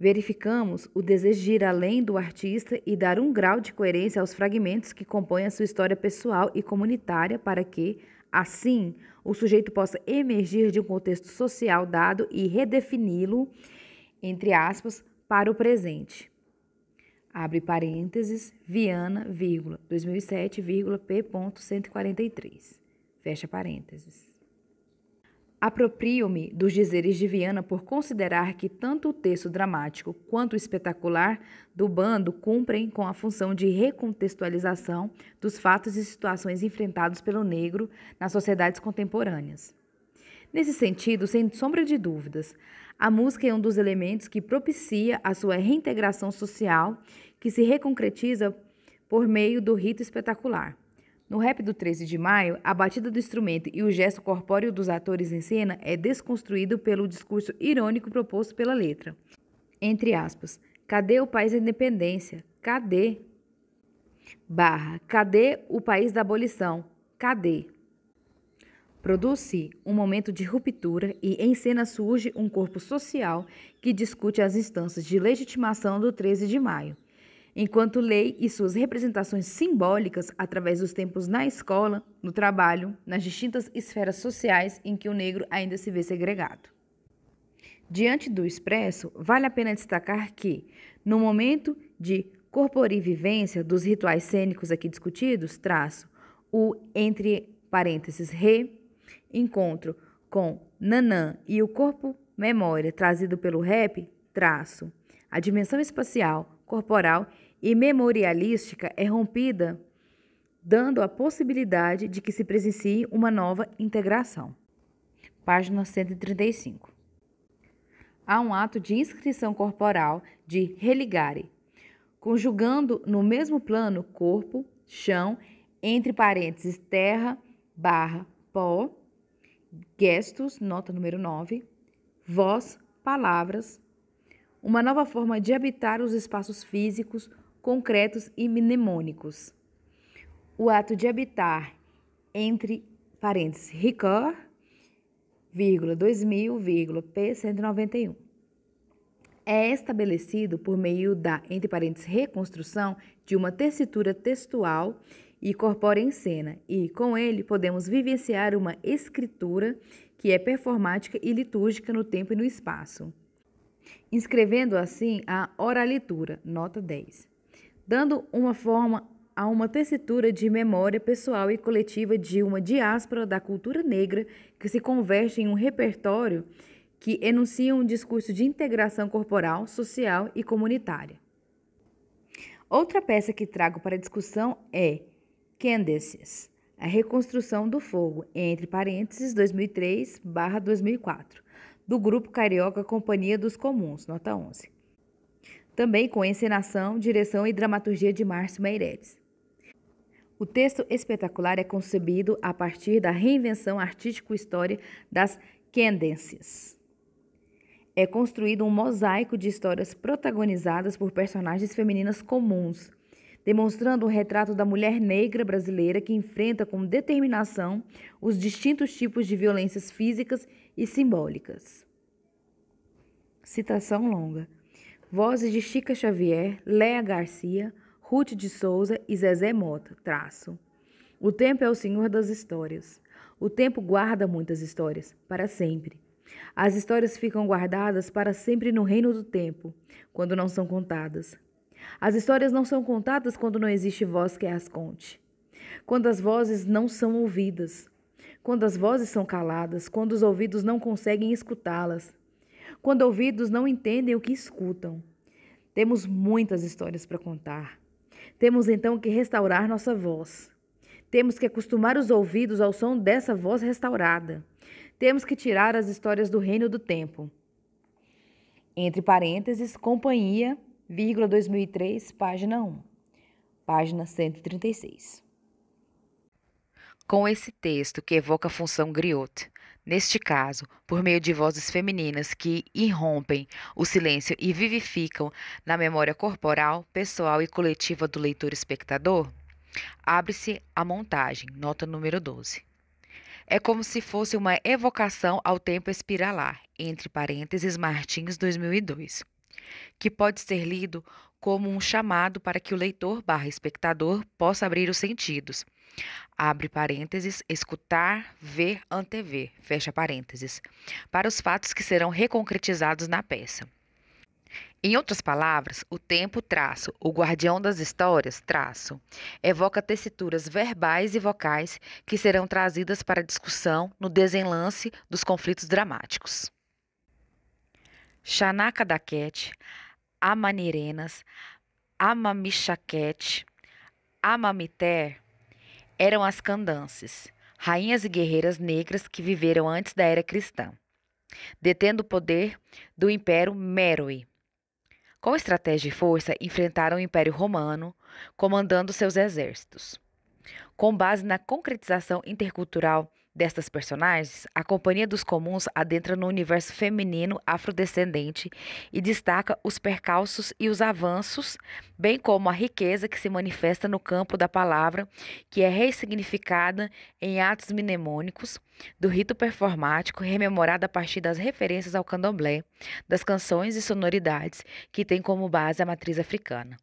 verificamos o desejo de ir além do artista e dar um grau de coerência aos fragmentos que compõem a sua história pessoal e comunitária para que, assim, o sujeito possa emergir de um contexto social dado e redefini-lo, entre aspas, para o presente. Abre parênteses, Viana, 2007, P.143. Fecha parênteses. Aproprio-me dos dizeres de Viana por considerar que tanto o texto dramático quanto o espetacular do bando cumprem com a função de recontextualização dos fatos e situações enfrentados pelo negro nas sociedades contemporâneas. Nesse sentido, sem sombra de dúvidas, a música é um dos elementos que propicia a sua reintegração social, que se reconcretiza por meio do rito espetacular. No rap do 13 de maio, a batida do instrumento e o gesto corpóreo dos atores em cena é desconstruído pelo discurso irônico proposto pela letra. Entre aspas, cadê o país da independência? Cadê? Cadê o país da abolição? Cadê? Produz-se um momento de ruptura e em cena surge um corpo social que discute as instâncias de legitimação do 13 de maio. Enquanto lei e suas representações simbólicas através dos tempos na escola, no trabalho, nas distintas esferas sociais em que o negro ainda se vê segregado. Diante do expresso, vale a pena destacar que, no momento de corporivivência dos rituais cênicos aqui discutidos, o, entre parênteses, encontro com Nanã e o corpo memória trazido pelo rap, a dimensão espacial, corporal e memorialística é rompida, dando a possibilidade de que se presencie uma nova integração. Página 135. Há um ato de inscrição corporal de religare, conjugando no mesmo plano corpo, chão, entre parênteses, terra, pó, gestos, nota número 9, voz, palavras, uma nova forma de habitar os espaços físicos, concretos e mnemônicos. O ato de habitar, entre parênteses, Ricord, 2000, p. 191. É estabelecido por meio da, entre parênteses, reconstrução de uma tessitura textual e corpórea em cena, e, com ele, podemos vivenciar uma escritura que é performática e litúrgica no tempo e no espaço, inscrevendo assim a oralitura, nota 10, dando uma forma a uma tessitura de memória pessoal e coletiva de uma diáspora da cultura negra que se converte em um repertório que enuncia um discurso de integração corporal, social e comunitária. Outra peça que trago para discussão é Candaces, a reconstrução do fogo, entre parênteses, 2003/2004, do grupo carioca Companhia dos Comuns, nota 11. Também com encenação, direção e dramaturgia de Márcio Meireles. O texto espetacular é concebido a partir da reinvenção artístico-história das Candaces. É construído um mosaico de histórias protagonizadas por personagens femininas comuns, demonstrando um retrato da mulher negra brasileira que enfrenta com determinação os distintos tipos de violências físicas e simbólicas. Citação longa. Vozes de Chica Xavier, Léa Garcia, Ruth de Souza e Zezé Mota, O tempo é o senhor das histórias. O tempo guarda muitas histórias, para sempre. As histórias ficam guardadas para sempre no reino do tempo, quando não são contadas. As histórias não são contadas quando não existe voz que as conte. Quando as vozes não são ouvidas. Quando as vozes são caladas. Quando os ouvidos não conseguem escutá-las. Quando ouvidos não entendem o que escutam. Temos muitas histórias para contar. Temos então que restaurar nossa voz. Temos que acostumar os ouvidos ao som dessa voz restaurada. Temos que tirar as histórias do reino do tempo. Entre parênteses, Companhia, 2003, página 1. Página 136. Com esse texto que evoca a função griot, neste caso, por meio de vozes femininas que irrompem o silêncio e vivificam na memória corporal, pessoal e coletiva do leitor-espectador, abre-se a montagem, nota número 12. É como se fosse uma evocação ao tempo espiralar, entre parênteses Martins 2002, que pode ser lido como um chamado para que o leitor/espectador possa abrir os sentidos. Abre parênteses, escutar, ver, antever, fecha parênteses, para os fatos que serão reconcretizados na peça. Em outras palavras, o tempo, traço, o guardião das histórias, traço, evoca tessituras verbais e vocais que serão trazidas para discussão no desenlace dos conflitos dramáticos. Xanaca Daquete, Amanirenas, Amamixaquete, Amamiter eram as candances, rainhas e guerreiras negras que viveram antes da era cristã, detendo o poder do Império Meroe. Com estratégia e força, enfrentaram o Império Romano, comandando seus exércitos. Com base na concretização intercultural destas personagens, a Companhia dos Comuns adentra no universo feminino afrodescendente e destaca os percalços e os avanços, bem como a riqueza que se manifesta no campo da palavra, que é ressignificada em atos mnemônicos do rito performático, rememorada a partir das referências ao candomblé, das canções e sonoridades que têm como base a matriz africana.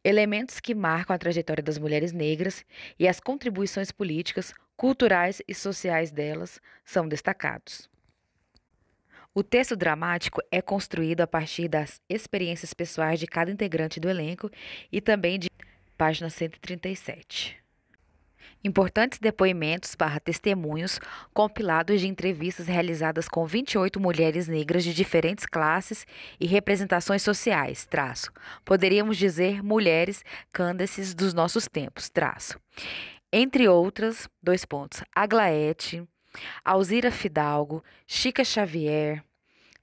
Elementos que marcam a trajetória das mulheres negras e as contribuições políticas, culturais e sociais delas são destacados. O texto dramático é construído a partir das experiências pessoais de cada integrante do elenco e também de página 137. Importantes depoimentos / testemunhos compilados de entrevistas realizadas com 28 mulheres negras de diferentes classes e representações sociais, traço. Poderíamos dizer mulheres cândices dos nossos tempos, traço. Entre outras, Aglaete, Alzira Fidalgo, Chica Xavier,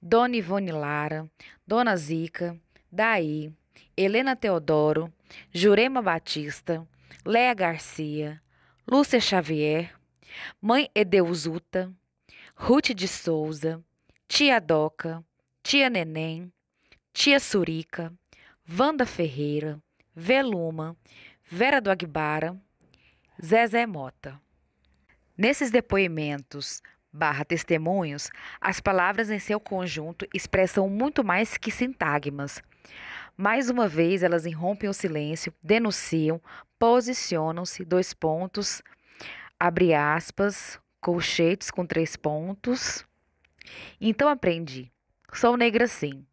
Dona Ivone Lara, Dona Zica, Daí, Helena Teodoro, Jurema Batista, Léa Garcia, Lúcia Xavier, Mãe Edeuzuta, Ruth de Souza, Tia Doca, Tia Neném, Tia Surica, Wanda Ferreira, Veluma, Vera do Aguibara, Zezé Mota. Nesses depoimentos / testemunhos, as palavras em seu conjunto expressam muito mais que sintagmas. Mais uma vez, elas irrompem o silêncio, denunciam, posicionam-se, abre aspas, colchetes com 3 pontos. Então aprendi, sou negra sim,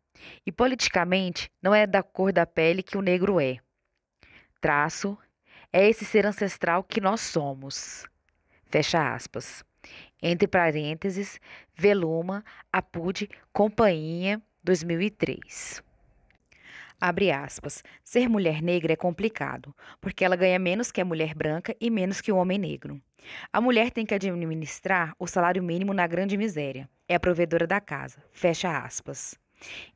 e politicamente não é da cor da pele que o negro é. Traço, é esse ser ancestral que nós somos. Fecha aspas. Entre parênteses, Veluma, Apude, Companhia, 2003. Abre aspas. Ser mulher negra é complicado, porque ela ganha menos que a mulher branca e menos que o homem negro. A mulher tem que administrar o salário mínimo na grande miséria. É a provedora da casa. Fecha aspas.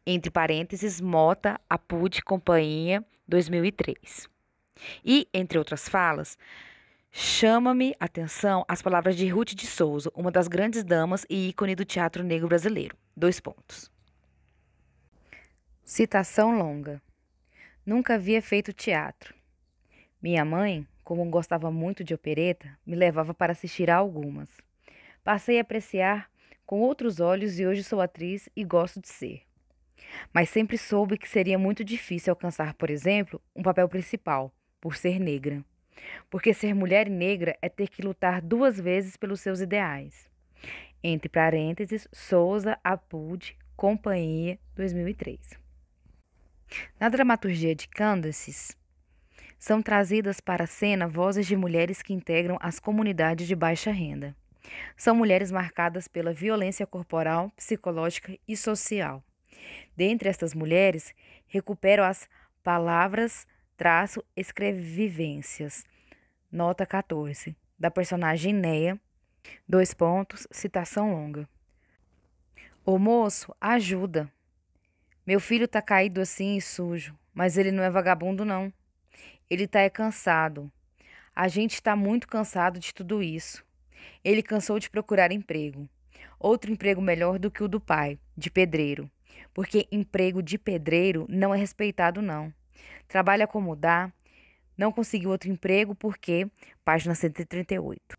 Entre parênteses, Mota, Apude, Companhia, 2003. E, entre outras falas, chama-me atenção as palavras de Ruth de Souza, uma das grandes damas e ícone do teatro negro brasileiro. 2 pontos. Citação longa. Nunca havia feito teatro. Minha mãe, como gostava muito de opereta, me levava para assistir a algumas. Passei a apreciar com outros olhos e hoje sou atriz e gosto de ser. Mas sempre soube que seria muito difícil alcançar, por exemplo, um papel principal, por ser negra. Porque ser mulher e negra é ter que lutar 2 vezes pelos seus ideais. Entre parênteses, Souza, Apude, Companhia, 2003. Na dramaturgia de Candaces, são trazidas para a cena vozes de mulheres que integram as comunidades de baixa renda. São mulheres marcadas pela violência corporal, psicológica e social. Dentre estas mulheres, recupero as palavras, escrevivências. Nota 14, da personagem Néia, 2 pontos, citação longa. Ô moço, ajuda. Meu filho tá caído assim e sujo, mas ele não é vagabundo não. Ele tá cansado. A gente tá muito cansado de tudo isso. Ele cansou de procurar emprego. Outro emprego melhor do que o do pai, de pedreiro. Porque emprego de pedreiro não é respeitado não. Trabalha como dá, não conseguiu outro emprego porque, página 138.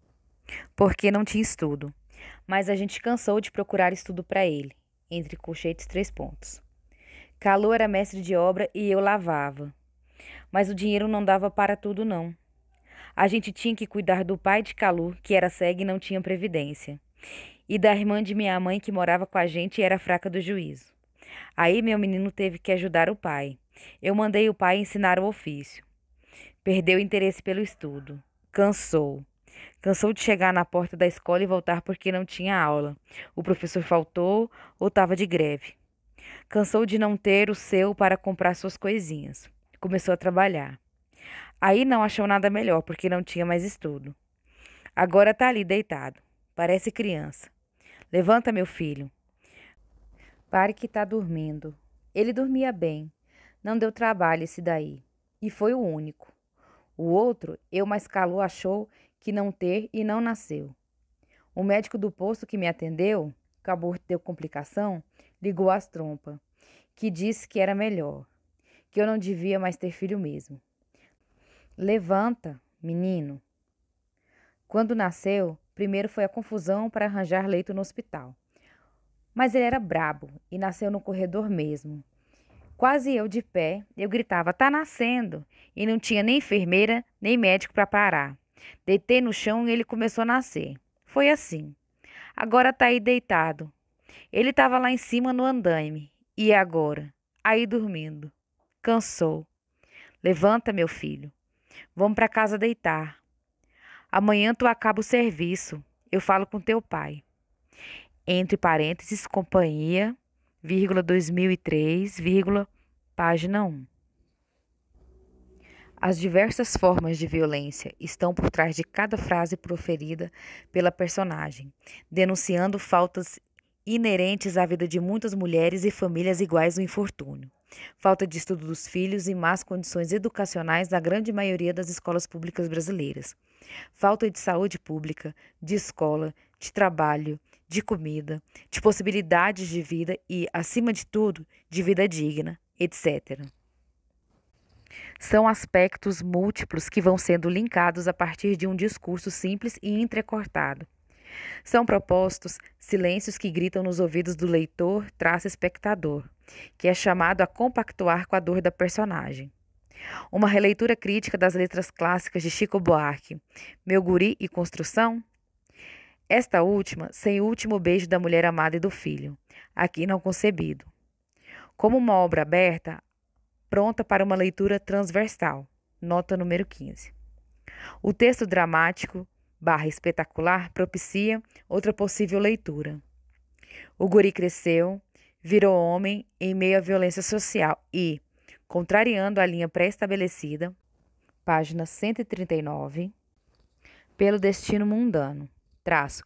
Porque não tinha estudo. Mas a gente cansou de procurar estudo para ele. Entre colchetes 3 pontos. Calu era mestre de obra e eu lavava. Mas o dinheiro não dava para tudo, não. A gente tinha que cuidar do pai de Calu, que era cego e não tinha previdência. E da irmã de minha mãe, que morava com a gente e era fraca do juízo. Aí meu menino teve que ajudar o pai. Eu mandei o pai ensinar o ofício. Perdeu o interesse pelo estudo. Cansou. Cansou de chegar na porta da escola e voltar porque não tinha aula. O professor faltou ou estava de greve. Cansou de não ter o seu para comprar suas coisinhas. Começou a trabalhar. Aí não achou nada melhor porque não tinha mais estudo. Agora tá ali deitado. Parece criança. Levanta, meu filho. Pare que tá dormindo. Ele dormia bem. Não deu trabalho esse daí. E foi o único. O outro, eu mais calor, achou que não ter e não nasceu. O médico do posto que me atendeu, que o aborto deu complicação, ligou as trompas, que disse que era melhor, que eu não devia mais ter filho mesmo. Levanta, menino. Quando nasceu, primeiro foi a confusão para arranjar leito no hospital. Mas ele era brabo e nasceu no corredor mesmo. Quase eu de pé, eu gritava, tá nascendo! E não tinha nem enfermeira, nem médico para parar. Deitei no chão e ele começou a nascer. Foi assim. Agora tá aí deitado. Ele estava lá em cima no andaime. E agora? Aí dormindo. Cansou. Levanta, meu filho. Vamos para casa deitar. Amanhã tu acaba o serviço. Eu falo com teu pai. Entre parênteses, companhia, vírgula 2003, vírgula, página 1. As diversas formas de violência estão por trás de cada frase proferida pela personagem, denunciando faltas inerentes à vida de muitas mulheres e famílias iguais ao infortúnio. Falta de estudo dos filhos e más condições educacionais na grande maioria das escolas públicas brasileiras. Falta de saúde pública, de escola, de trabalho, de comida, de possibilidades de vida e, acima de tudo, de vida digna, etc. São aspectos múltiplos que vão sendo linkados a partir de um discurso simples e entrecortado. São propostos silêncios que gritam nos ouvidos do leitor-espectador, que é chamado a compactuar com a dor da personagem. Uma releitura crítica das letras clássicas de Chico Buarque, Meu Guri e Construção? Esta última sem o último beijo da mulher amada e do filho, aqui não concebido. Como uma obra aberta, pronta para uma leitura transversal. Nota número 15. O texto dramático / espetacular propicia outra possível leitura. O guri cresceu, virou homem em meio à violência social e, contrariando a linha pré-estabelecida, página 139, pelo destino mundano, traço,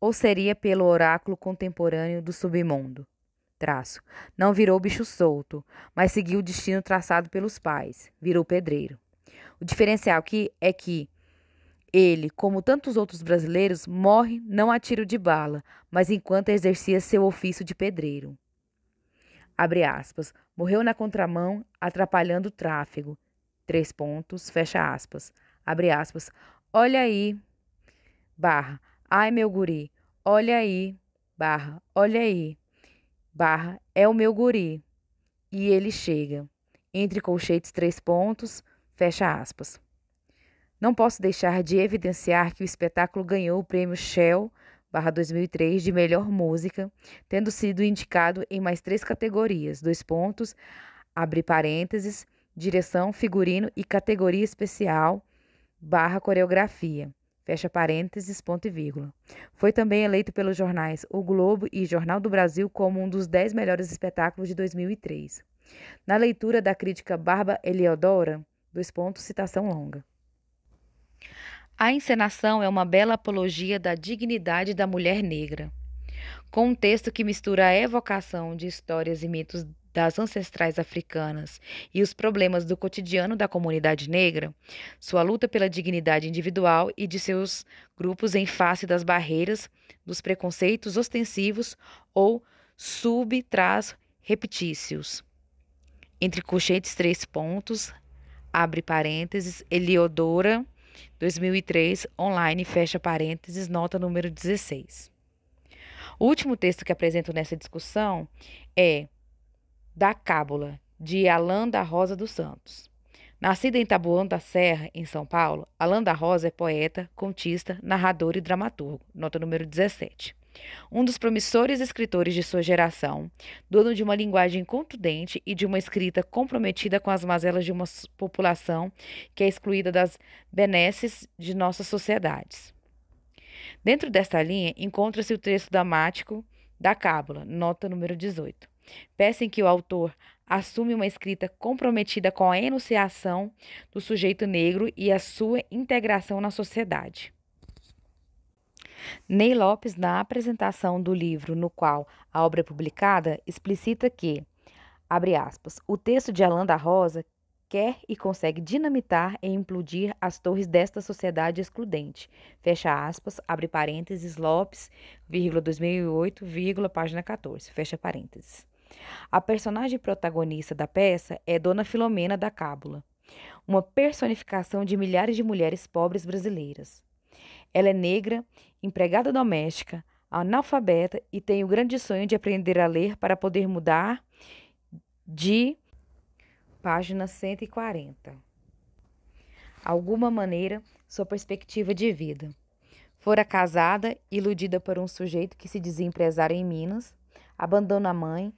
ou seria pelo oráculo contemporâneo do submundo, traço, não virou bicho solto, mas seguiu o destino traçado pelos pais, virou pedreiro. O diferencial aqui é que ele, como tantos outros brasileiros, morre não a tiro de bala, mas enquanto exercia seu ofício de pedreiro. Abre aspas, morreu na contramão, atrapalhando o tráfego. 3 pontos, fecha aspas. Abre aspas, olha aí, barra, ai meu guri, olha aí, barra, olha aí, barra, é o meu guri. E ele chega. Entre colchetes 3 pontos, fecha aspas. Não posso deixar de evidenciar que o espetáculo ganhou o prêmio Shell, 2003, de melhor música, tendo sido indicado em mais 3 categorias, 2 pontos, abre parênteses, direção, figurino e categoria especial, coreografia, fecha parênteses, ponto e vírgula. Foi também eleito pelos jornais O Globo e Jornal do Brasil como um dos 10 melhores espetáculos de 2003. Na leitura da crítica Barba Eliodora, 2 pontos, citação longa. A encenação é uma bela apologia da dignidade da mulher negra. Com um texto que mistura a evocação de histórias e mitos das ancestrais africanas e os problemas do cotidiano da comunidade negra, sua luta pela dignidade individual e de seus grupos em face das barreiras, dos preconceitos ostensivos ou repetícios. Entre colchetes 3 pontos, abre parênteses, Eliodora, 2003, online, fecha parênteses, nota número 16. O último texto que apresento nessa discussão é Da Cábula, de Alan da Rosa dos Santos. Nascida em Taboão da Serra, em São Paulo, Alan da Rosa é poeta, contista, narrador e dramaturgo, nota número 17. Um dos promissores escritores de sua geração, dono de uma linguagem contundente e de uma escrita comprometida com as mazelas de uma população que é excluída das benesses de nossas sociedades. Dentro desta linha, encontra-se o texto dramático da Cábula, nota número 18. Peça em que o autor assume uma escrita comprometida com a enunciação do sujeito negro e a sua integração na sociedade. Ney Lopes, na apresentação do livro no qual a obra é publicada, explicita que, abre aspas, o texto de Alain da Rosa quer e consegue dinamitar e implodir as torres desta sociedade excludente. Fecha aspas, abre parênteses, Lopes, 2008, página 14, fecha parênteses. A personagem protagonista da peça é Dona Filomena da Cábula, uma personificação de milhares de mulheres pobres brasileiras. Ela é negra, empregada doméstica, analfabeta e tem o grande sonho de aprender a ler para poder mudar de página 140. Alguma maneira, sua perspectiva de vida. Fora casada, iludida por um sujeito que se dizia empresário em Minas, abandona a mãe,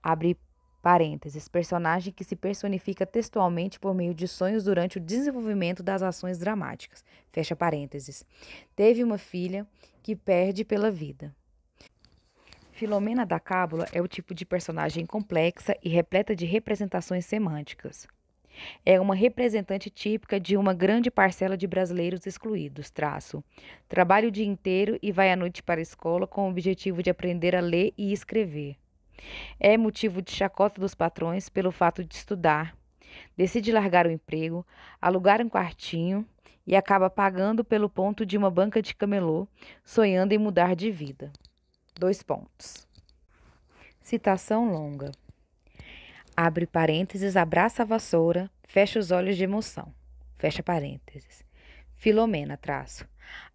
abre parênteses, personagem que se personifica textualmente por meio de sonhos durante o desenvolvimento das ações dramáticas. Fecha parênteses. Teve uma filha que perde pela vida. Filomena da Cábula é o tipo de personagem complexa e repleta de representações semânticas. É uma representante típica de uma grande parcela de brasileiros excluídos, trabalha o dia inteiro e vai à noite para a escola com o objetivo de aprender a ler e escrever. É motivo de chacota dos patrões pelo fato de estudar, decide largar o emprego, alugar um quartinho e acaba pagando pelo ponto de uma banca de camelô, sonhando em mudar de vida. 2 pontos. Citação longa. Abre parênteses, abraça a vassoura, fecha os olhos de emoção. Fecha parênteses. Filomena,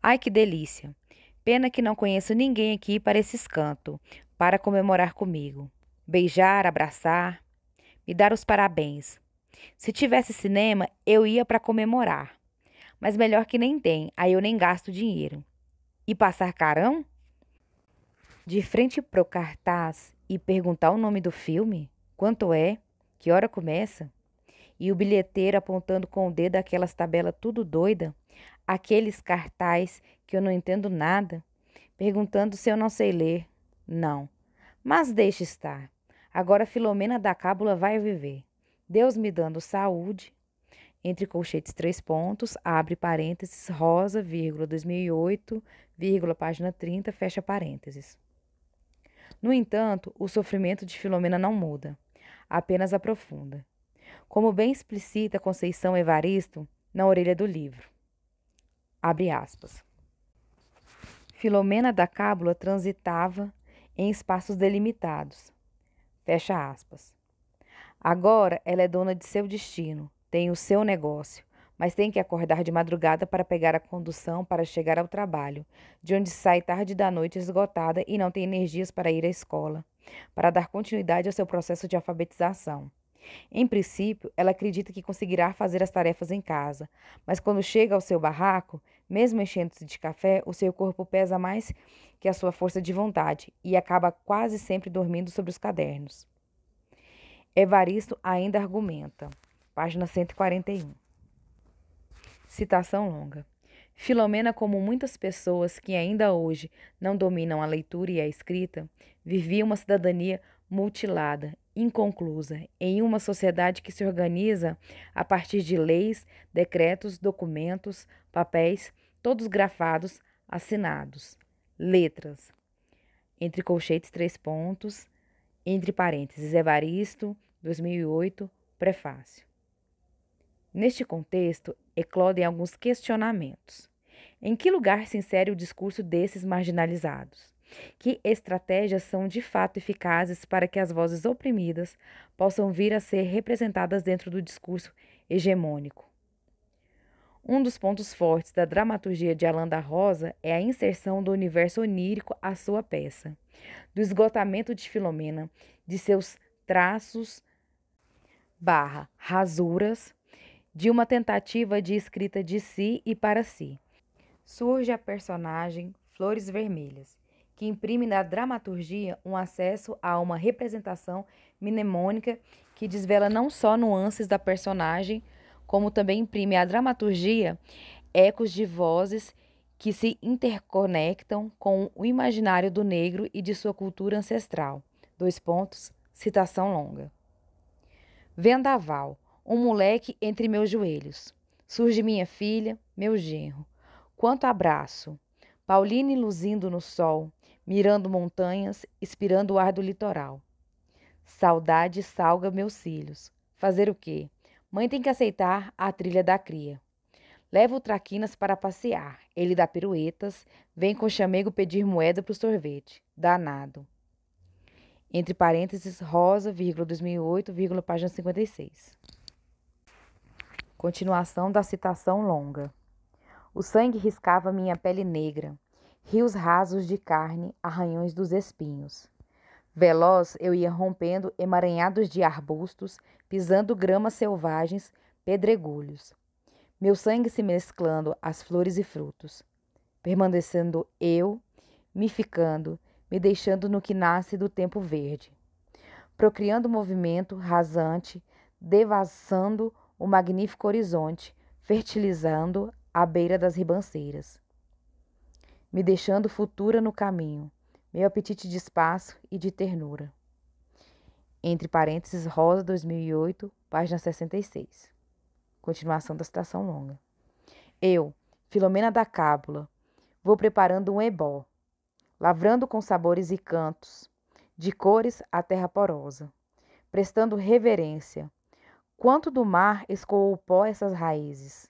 Ai, que delícia. Pena que não conheço ninguém aqui para esse escanto, para comemorar comigo. Beijar, abraçar, me dar os parabéns. Se tivesse cinema, eu ia para comemorar. Mas melhor que nem tem, aí eu nem gasto dinheiro. E passar carão? De frente pro cartaz e perguntar o nome do filme? Quanto é? Que hora começa? E o bilheteiro apontando com o dedo aquelas tabelas tudo doida, aqueles cartaz que eu não entendo nada, perguntando se eu não sei ler. Não, mas deixe estar. Agora Filomena da Cábula vai viver. Deus me dando saúde, entre colchetes 3 pontos, abre parênteses, Rosa, 2008, página 30, fecha parênteses. No entanto, o sofrimento de Filomena não muda, apenas aprofunda. Como bem explicita Conceição Evaristo na orelha do livro. Abre aspas. Filomena da Cábula transitava em espaços delimitados. Fecha aspas. Agora ela é dona de seu destino, tem o seu negócio, mas tem que acordar de madrugada para pegar a condução para chegar ao trabalho, de onde sai tarde da noite esgotada e não tem energias para ir à escola, para dar continuidade ao seu processo de alfabetização. Em princípio, ela acredita que conseguirá fazer as tarefas em casa, mas quando chega ao seu barraco, mesmo enchendo-se de café, o seu corpo pesa mais que a sua força de vontade e acaba quase sempre dormindo sobre os cadernos. Evaristo ainda argumenta. Página 141. Citação longa. Filomena, como muitas pessoas que ainda hoje não dominam a leitura e a escrita, vivia uma cidadania mutilada, inconclusa, em uma sociedade que se organiza a partir de leis, decretos, documentos, papéis, todos grafados, assinados, letras, entre colchetes 3 pontos, entre parênteses, Evaristo, 2008, prefácio. Neste contexto, eclodem alguns questionamentos. Em que lugar se insere o discurso desses marginalizados? Que estratégias são de fato eficazes para que as vozes oprimidas possam vir a ser representadas dentro do discurso hegemônico? Um dos pontos fortes da dramaturgia de Alain da Rosa é a inserção do universo onírico à sua peça, do esgotamento de Filomena, de seus traços rasuras, de uma tentativa de escrita de si e para si. Surge a personagem Flores Vermelhas, que imprime na dramaturgia um acesso a uma representação mnemônica que desvela não só nuances da personagem, como também imprime à dramaturgia ecos de vozes que se interconectam com o imaginário do negro e de sua cultura ancestral. Citação longa. Vendaval, um moleque entre meus joelhos. Surge minha filha, meu genro. Quanto abraço. Pauline luzindo no sol, mirando montanhas, expirando o ar do litoral. Saudade salga meus cílios. Fazer o quê? Mãe tem que aceitar a trilha da cria. Levo o Traquinas para passear. Ele dá piruetas, vem com o chamego pedir moeda pro sorvete. Danado. Entre parênteses, Rosa, 2008, página 56. Continuação da citação longa. O sangue riscava minha pele negra, rios rasos de carne, arranhões dos espinhos. Veloz eu ia rompendo emaranhados de arbustos, pisando gramas selvagens, pedregulhos. Meu sangue se mesclando às flores e frutos. Permanecendo eu, me ficando, me deixando no que nasce do tempo verde. Procriando movimento rasante, devassando o magnífico horizonte, fertilizando à beira das ribanceiras. Me deixando futura no caminho, meu apetite de espaço e de ternura. Entre parênteses, Rosa, 2008, página 66. Continuação da citação longa. Eu, Filomena da Cábula, vou preparando um ebó, lavrando com sabores e cantos, de cores a terra porosa, prestando reverência. Quanto do mar escoou o pó essas raízes?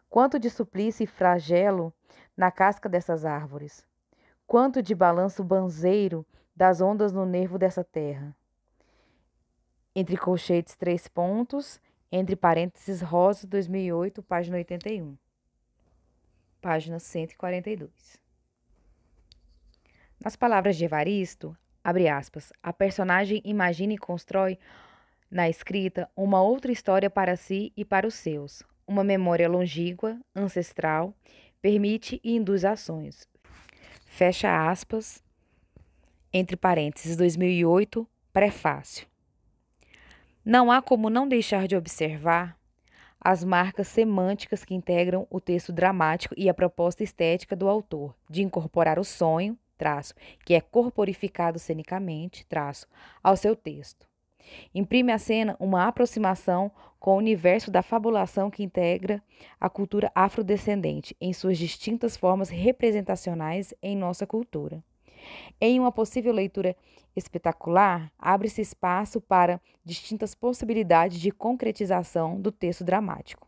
Quanto de suplício e flagelo na casca dessas árvores? Quanto de balanço banzeiro das ondas no nervo dessa terra? Entre colchetes, 3 pontos, entre parênteses, Rosa, 2008, página 81. Página 142. Nas palavras de Evaristo, abre aspas, a personagem imagina e constrói na escrita uma outra história para si e para os seus. Uma memória longínqua, ancestral, permite e induz ações. Fecha aspas, entre parênteses, 2008, prefácio. Não há como não deixar de observar as marcas semânticas que integram o texto dramático e a proposta estética do autor, de incorporar o sonho, traço, que é corporificado cenicamente, traço, ao seu texto. Imprime à cena uma aproximação com o universo da fabulação que integra a cultura afrodescendente em suas distintas formas representacionais em nossa cultura. Em uma possível leitura espetacular, abre-se espaço para distintas possibilidades de concretização do texto dramático.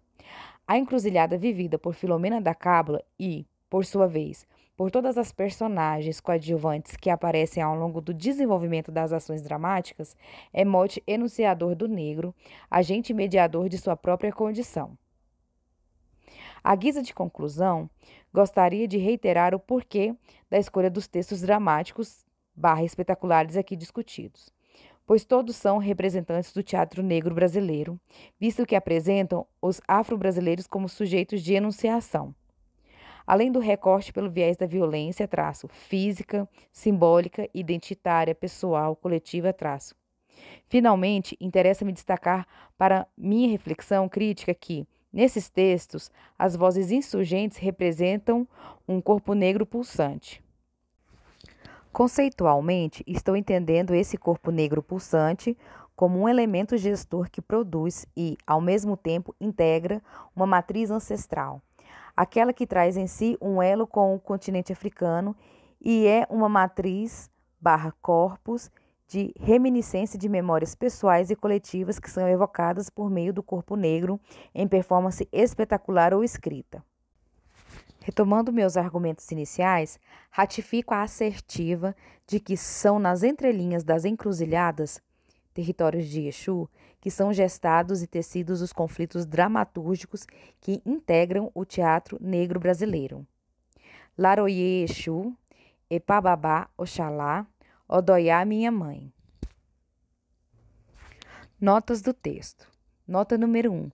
A encruzilhada vivida por Filomena da Cábula e, por sua vez, por todas as personagens coadjuvantes que aparecem ao longo do desenvolvimento das ações dramáticas, é mote enunciador do negro, agente mediador de sua própria condição. À guisa de conclusão, gostaria de reiterar o porquê da escolha dos textos dramáticos / espetaculares aqui discutidos, pois todos são representantes do teatro negro brasileiro, visto que apresentam os afro-brasileiros como sujeitos de enunciação. Além do recorte pelo viés da violência, traço, física, simbólica, identitária, pessoal, coletiva, traço. Finalmente, interessa-me destacar para minha reflexão crítica que, nesses textos, as vozes insurgentes representam um corpo negro pulsante. Conceitualmente, estou entendendo esse corpo negro pulsante como um elemento gestor que produz e, ao mesmo tempo, integra uma matriz ancestral, aquela que traz em si um elo com o continente africano e é uma matriz / corpus de reminiscência de memórias pessoais e coletivas que são evocadas por meio do corpo negro em performance espetacular ou escrita. Retomando meus argumentos iniciais, ratifico a assertiva de que são nas entrelinhas das encruzilhadas, territórios de Exu, que são gestados e tecidos os conflitos dramatúrgicos que integram o teatro negro brasileiro. Laroye Exu, Epababá Oxalá, Odoiá minha mãe. Notas do texto. Nota número 1.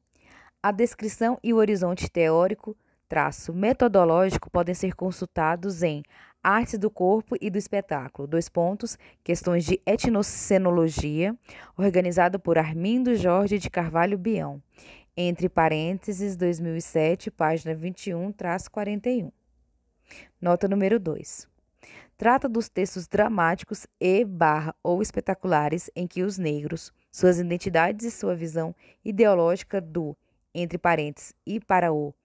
A descrição e o horizonte teórico, traço metodológico podem ser consultados em Artes do corpo e do espetáculo, questões de etnocenologia, organizado por Armindo Jorge de Carvalho Bião, entre parênteses, 2007, página 21-41. Nota número 2. Trata dos textos dramáticos ou espetaculares em que os negros, suas identidades e sua visão ideológica do, entre parênteses, e para o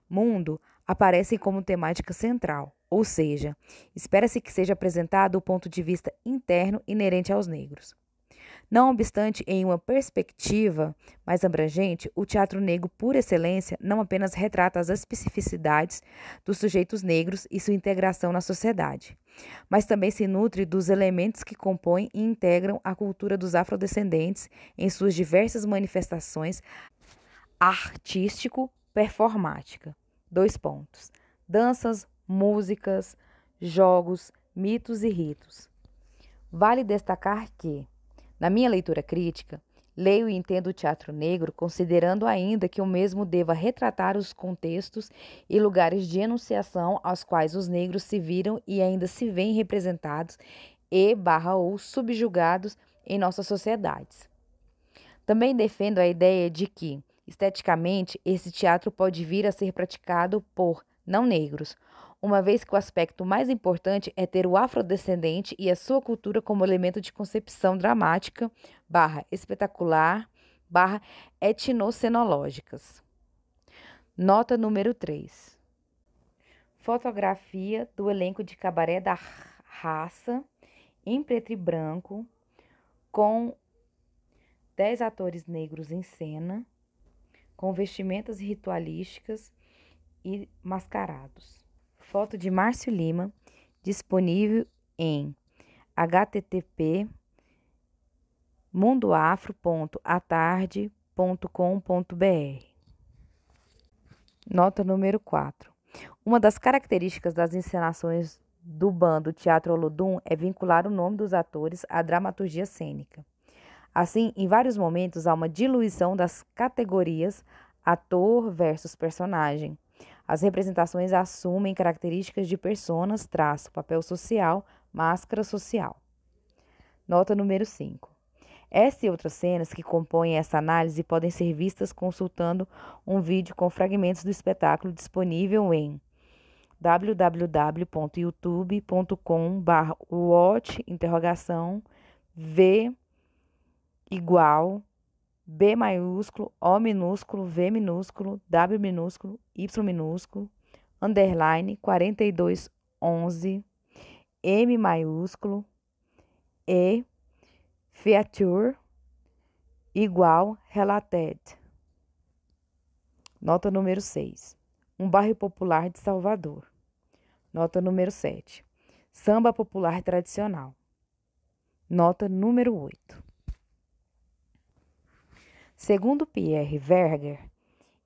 mundo, aparecem como temática central, ou seja, espera-se que seja apresentado o ponto de vista interno inerente aos negros. Não obstante, em uma perspectiva mais abrangente, o teatro negro, por excelência, não apenas retrata as especificidades dos sujeitos negros e sua integração na sociedade, mas também se nutre dos elementos que compõem e integram a cultura dos afrodescendentes em suas diversas manifestações artístico-performática. Danças, músicas, jogos, mitos e ritos. Vale destacar que, na minha leitura crítica, leio e entendo o teatro negro considerando ainda que o mesmo deva retratar os contextos e lugares de enunciação aos quais os negros se viram e ainda se veem representados ou subjugados em nossas sociedades. Também defendo a ideia de que, esteticamente, esse teatro pode vir a ser praticado por não negros, uma vez que o aspecto mais importante é ter o afrodescendente e a sua cultura como elemento de concepção dramática, espetacular, etnocenológicas. Nota número 3. Fotografia do elenco de Cabaré da Raça, em preto e branco, com 10 atores negros em cena, com vestimentas ritualísticas e mascarados. Foto de Márcio Lima, disponível em http://mundoafro.atarde.com.br. Nota número 4. Uma das características das encenações do bando Teatro Olodum é vincular o nome dos atores à dramaturgia cênica. Assim, em vários momentos há uma diluição das categorias ator versus personagem. As representações assumem características de personas, papel social, máscara social. Nota número 5. Essa e outras cenas que compõem essa análise podem ser vistas consultando um vídeo com fragmentos do espetáculo disponível em www.youtube.com/watch_v B maiúsculo, O minúsculo, V minúsculo, W minúsculo, Y minúsculo, underline 4211, M maiúsculo, E, feature, igual, related. Nota número 6. Um bairro popular de Salvador. Nota número 7. Samba popular tradicional. Nota número 8. Segundo Pierre Verger,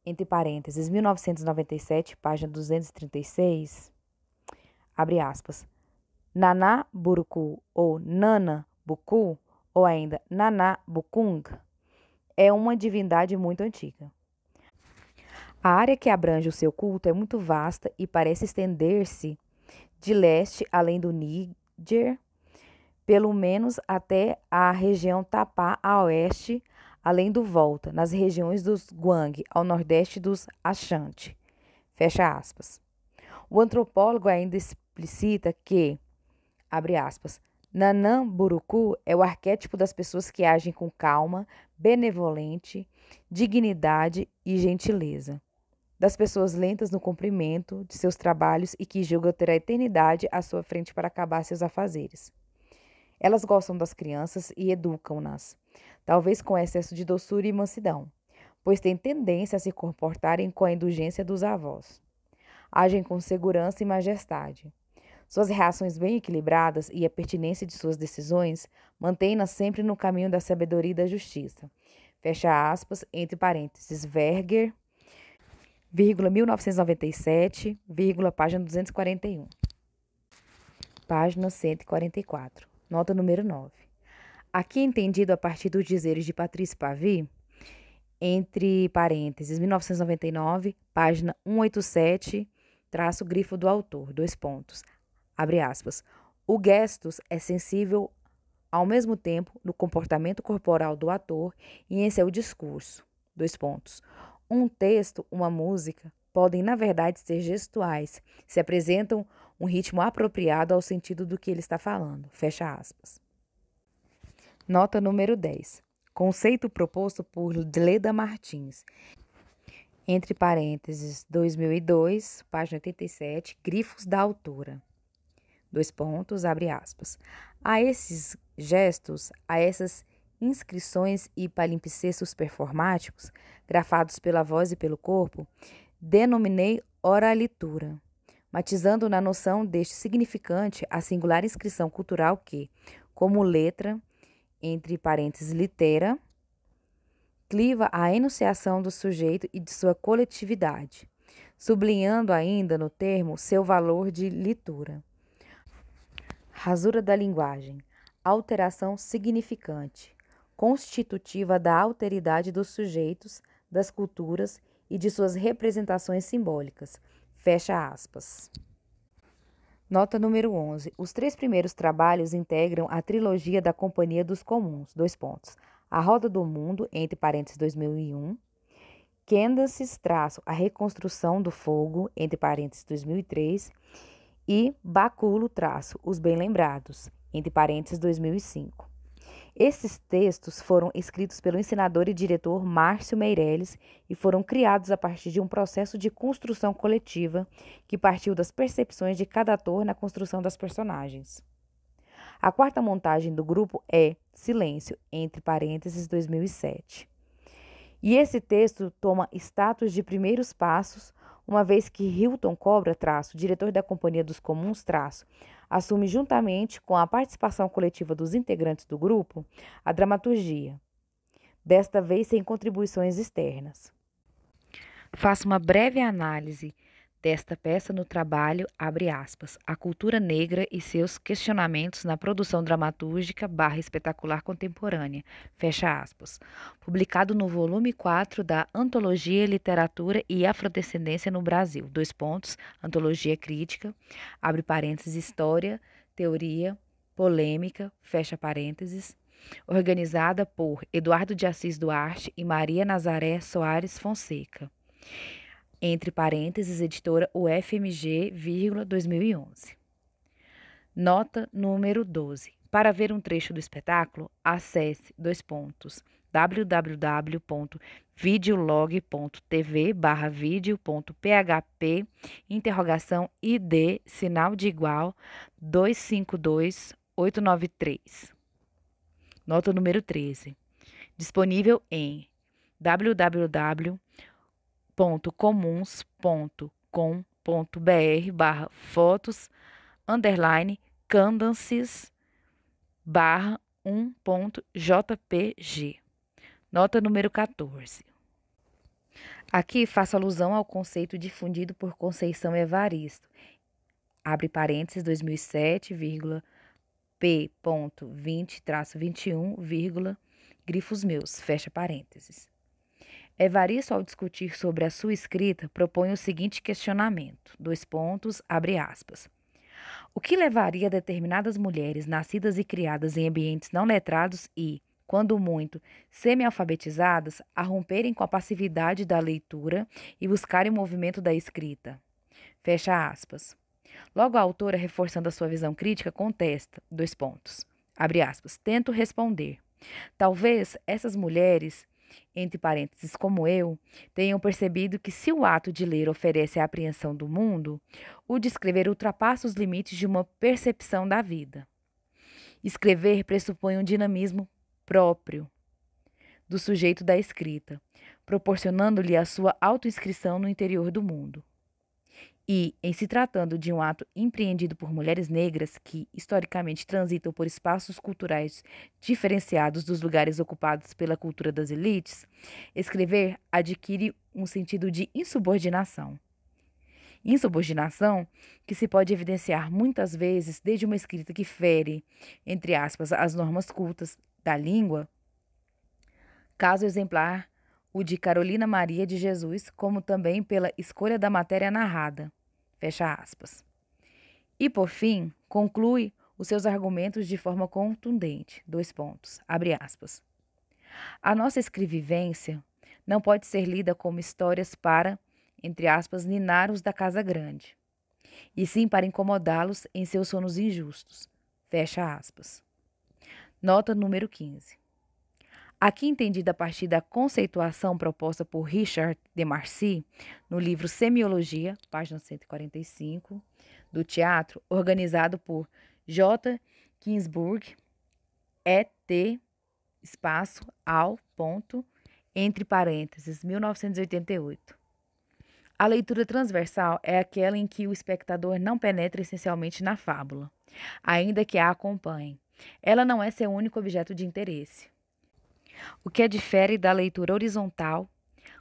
entre parênteses, 1997, página 236, abre aspas, Naná Buruku ou Nana Buku, ou ainda Naná Bukung, é uma divindade muito antiga. A área que abrange o seu culto é muito vasta e parece estender-se de leste além do Níger, pelo menos até a região Tapá a oeste, além do Volta, nas regiões dos Guang, ao nordeste dos Ashanti. Fecha aspas. O antropólogo ainda explicita que, abre aspas, Nanã Buruku é o arquétipo das pessoas que agem com calma, benevolente, dignidade e gentileza. Das pessoas lentas no cumprimento de seus trabalhos e que julgam ter a eternidade à sua frente para acabar seus afazeres. Elas gostam das crianças e educam-nas, talvez com excesso de doçura e mansidão, pois têm tendência a se comportarem com a indulgência dos avós. Agem com segurança e majestade. Suas reações bem equilibradas e a pertinência de suas decisões mantêm-nas sempre no caminho da sabedoria e da justiça. Fecha aspas, entre parênteses, Verger, 1997, página 241. Página 144. Nota número 9. Aqui entendido a partir dos dizeres de Patrícia Pavi, entre parênteses, 1999, página 187, grifo do autor, abre aspas. O gestos é sensível ao mesmo tempo no comportamento corporal do ator e em seu discurso. Dois pontos. Um texto, uma música, podem, na verdade, ser gestuais, se apresentam um ritmo apropriado ao sentido do que ele está falando. Fecha aspas. Nota número 10. Conceito proposto por Leda Martins. Entre parênteses, 2002, página 87, grifos da autora. Dois pontos, abre aspas. A esses gestos, a essas inscrições e palimpsestos performáticos, grafados pela voz e pelo corpo, denominei oralitura, matizando na noção deste significante a singular inscrição cultural que, como letra, entre parênteses, litera, cliva a enunciação do sujeito e de sua coletividade, sublinhando ainda no termo seu valor de litura. Rasura da linguagem, alteração significante, constitutiva da alteridade dos sujeitos, das culturas e de suas representações simbólicas. Fecha aspas. Nota número 11. Os 3 primeiros trabalhos integram a trilogia da Companhia dos Comuns. Dois pontos. A Roda do Mundo, entre parênteses 2001. Candaces, a Reconstrução do Fogo, entre parênteses 2003. E Báculo, os Bem Lembrados, entre parênteses 2005. Esses textos foram escritos pelo encenador e diretor Márcio Meirelles e foram criados a partir de um processo de construção coletiva que partiu das percepções de cada ator na construção das personagens. A quarta montagem do grupo é Silêncio, entre parênteses 2007. E esse texto toma status de primeiros passos, uma vez que Hilton Cobra, diretor da Companhia dos Comuns, assume juntamente com a participação coletiva dos integrantes do grupo a dramaturgia, desta vez sem contribuições externas. Faço uma breve análise desta peça no trabalho, abre aspas, A Cultura Negra e seus questionamentos na produção dramatúrgica / espetacular contemporânea, fecha aspas, publicado no volume 4 da Antologia Literatura e Afrodescendência no Brasil, dois pontos, Antologia Crítica, abre parênteses, História, Teoria, Polêmica, fecha parênteses, organizada por Eduardo de Assis Duarte e Maria Nazaré Soares Fonseca. Entre parênteses, editora UFMG, 2011. Nota número 12. Para ver um trecho do espetáculo, acesse www.videolog.tv/video.php /ID sinal de igual 252893. Nota número 13. Disponível em www.comuns.com.br/fotos_1.jpg. Nota número 14. Aqui faço alusão ao conceito difundido por Conceição Evaristo, abre parênteses 2007, p.20-21, grifos meus, fecha parênteses. Evaristo, ao discutir sobre a sua escrita, propõe o seguinte questionamento, dois pontos, abre aspas. O que levaria determinadas mulheres nascidas e criadas em ambientes não letrados e, quando muito, semi-alfabetizadas, a romperem com a passividade da leitura e buscarem o movimento da escrita? Fecha aspas. Logo a autora, reforçando a sua visão crítica, contesta, dois pontos, abre aspas, tento responder. Talvez essas mulheres, entre parênteses, como eu, tenham percebido que se o ato de ler oferece a apreensão do mundo, o de escrever ultrapassa os limites de uma percepção da vida. Escrever pressupõe um dinamismo próprio do sujeito da escrita, proporcionando-lhe a sua autoinscrição no interior do mundo. E, em se tratando de um ato empreendido por mulheres negras que, historicamente, transitam por espaços culturais diferenciados dos lugares ocupados pela cultura das elites, escrever adquire um sentido de insubordinação. Insubordinação que se pode evidenciar muitas vezes desde uma escrita que fere, entre aspas, as normas cultas da língua, caso exemplar o de Carolina Maria de Jesus, como também pela escolha da matéria narrada, fecha aspas. E, por fim, conclui os seus argumentos de forma contundente. Abre aspas. A nossa escrevivência não pode ser lida como histórias para, entre aspas, ninar-os da casa grande, e sim para incomodá-los em seus sonos injustos. Fecha aspas. Nota número 15. Aqui entendida a partir da conceituação proposta por Richard de Marcy, no livro Semiologia, página 145, do teatro, organizado por J. Ginsburg, et espaço ao ponto, entre parênteses, 1988. A leitura transversal é aquela em que o espectador não penetra essencialmente na fábula, ainda que a acompanhe. Ela não é seu único objeto de interesse. O que a difere da leitura horizontal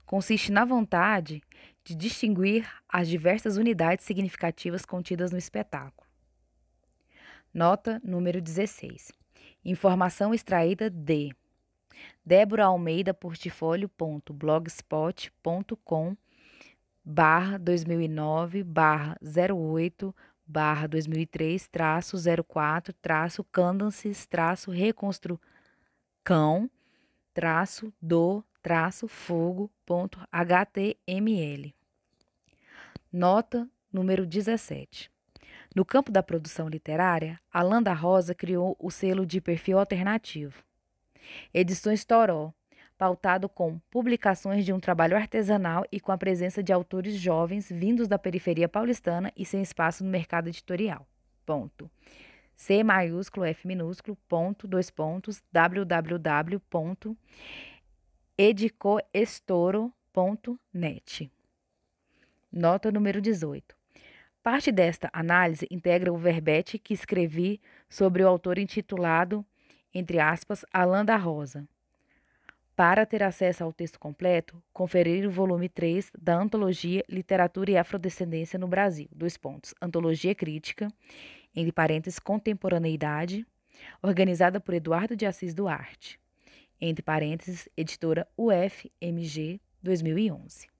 consiste na vontade de distinguir as diversas unidades significativas contidas no espetáculo. Nota número 16. Informação extraída de Débora Almeida portfólio.blogspot.com/2009/08/2003-Candances-fogo.html. Nota número 17. No campo da produção literária, Alan da Rosa criou o selo de perfil alternativo Edições Toró, pautado com publicações de um trabalho artesanal e com a presença de autores jovens vindos da periferia paulistana e sem espaço no mercado editorial. C maiúsculo F minúsculo www.edicoestoro.net. Nota número 18. Parte desta análise integra o verbete que escrevi sobre o autor intitulado, entre aspas, Alan da Rosa. Para ter acesso ao texto completo, conferir o volume 3 da Antologia Literatura e Afrodescendência no Brasil, Antologia Crítica, entre parênteses, Contemporaneidade, organizada por Eduardo de Assis Duarte, entre parênteses, editora UFMG, 2011.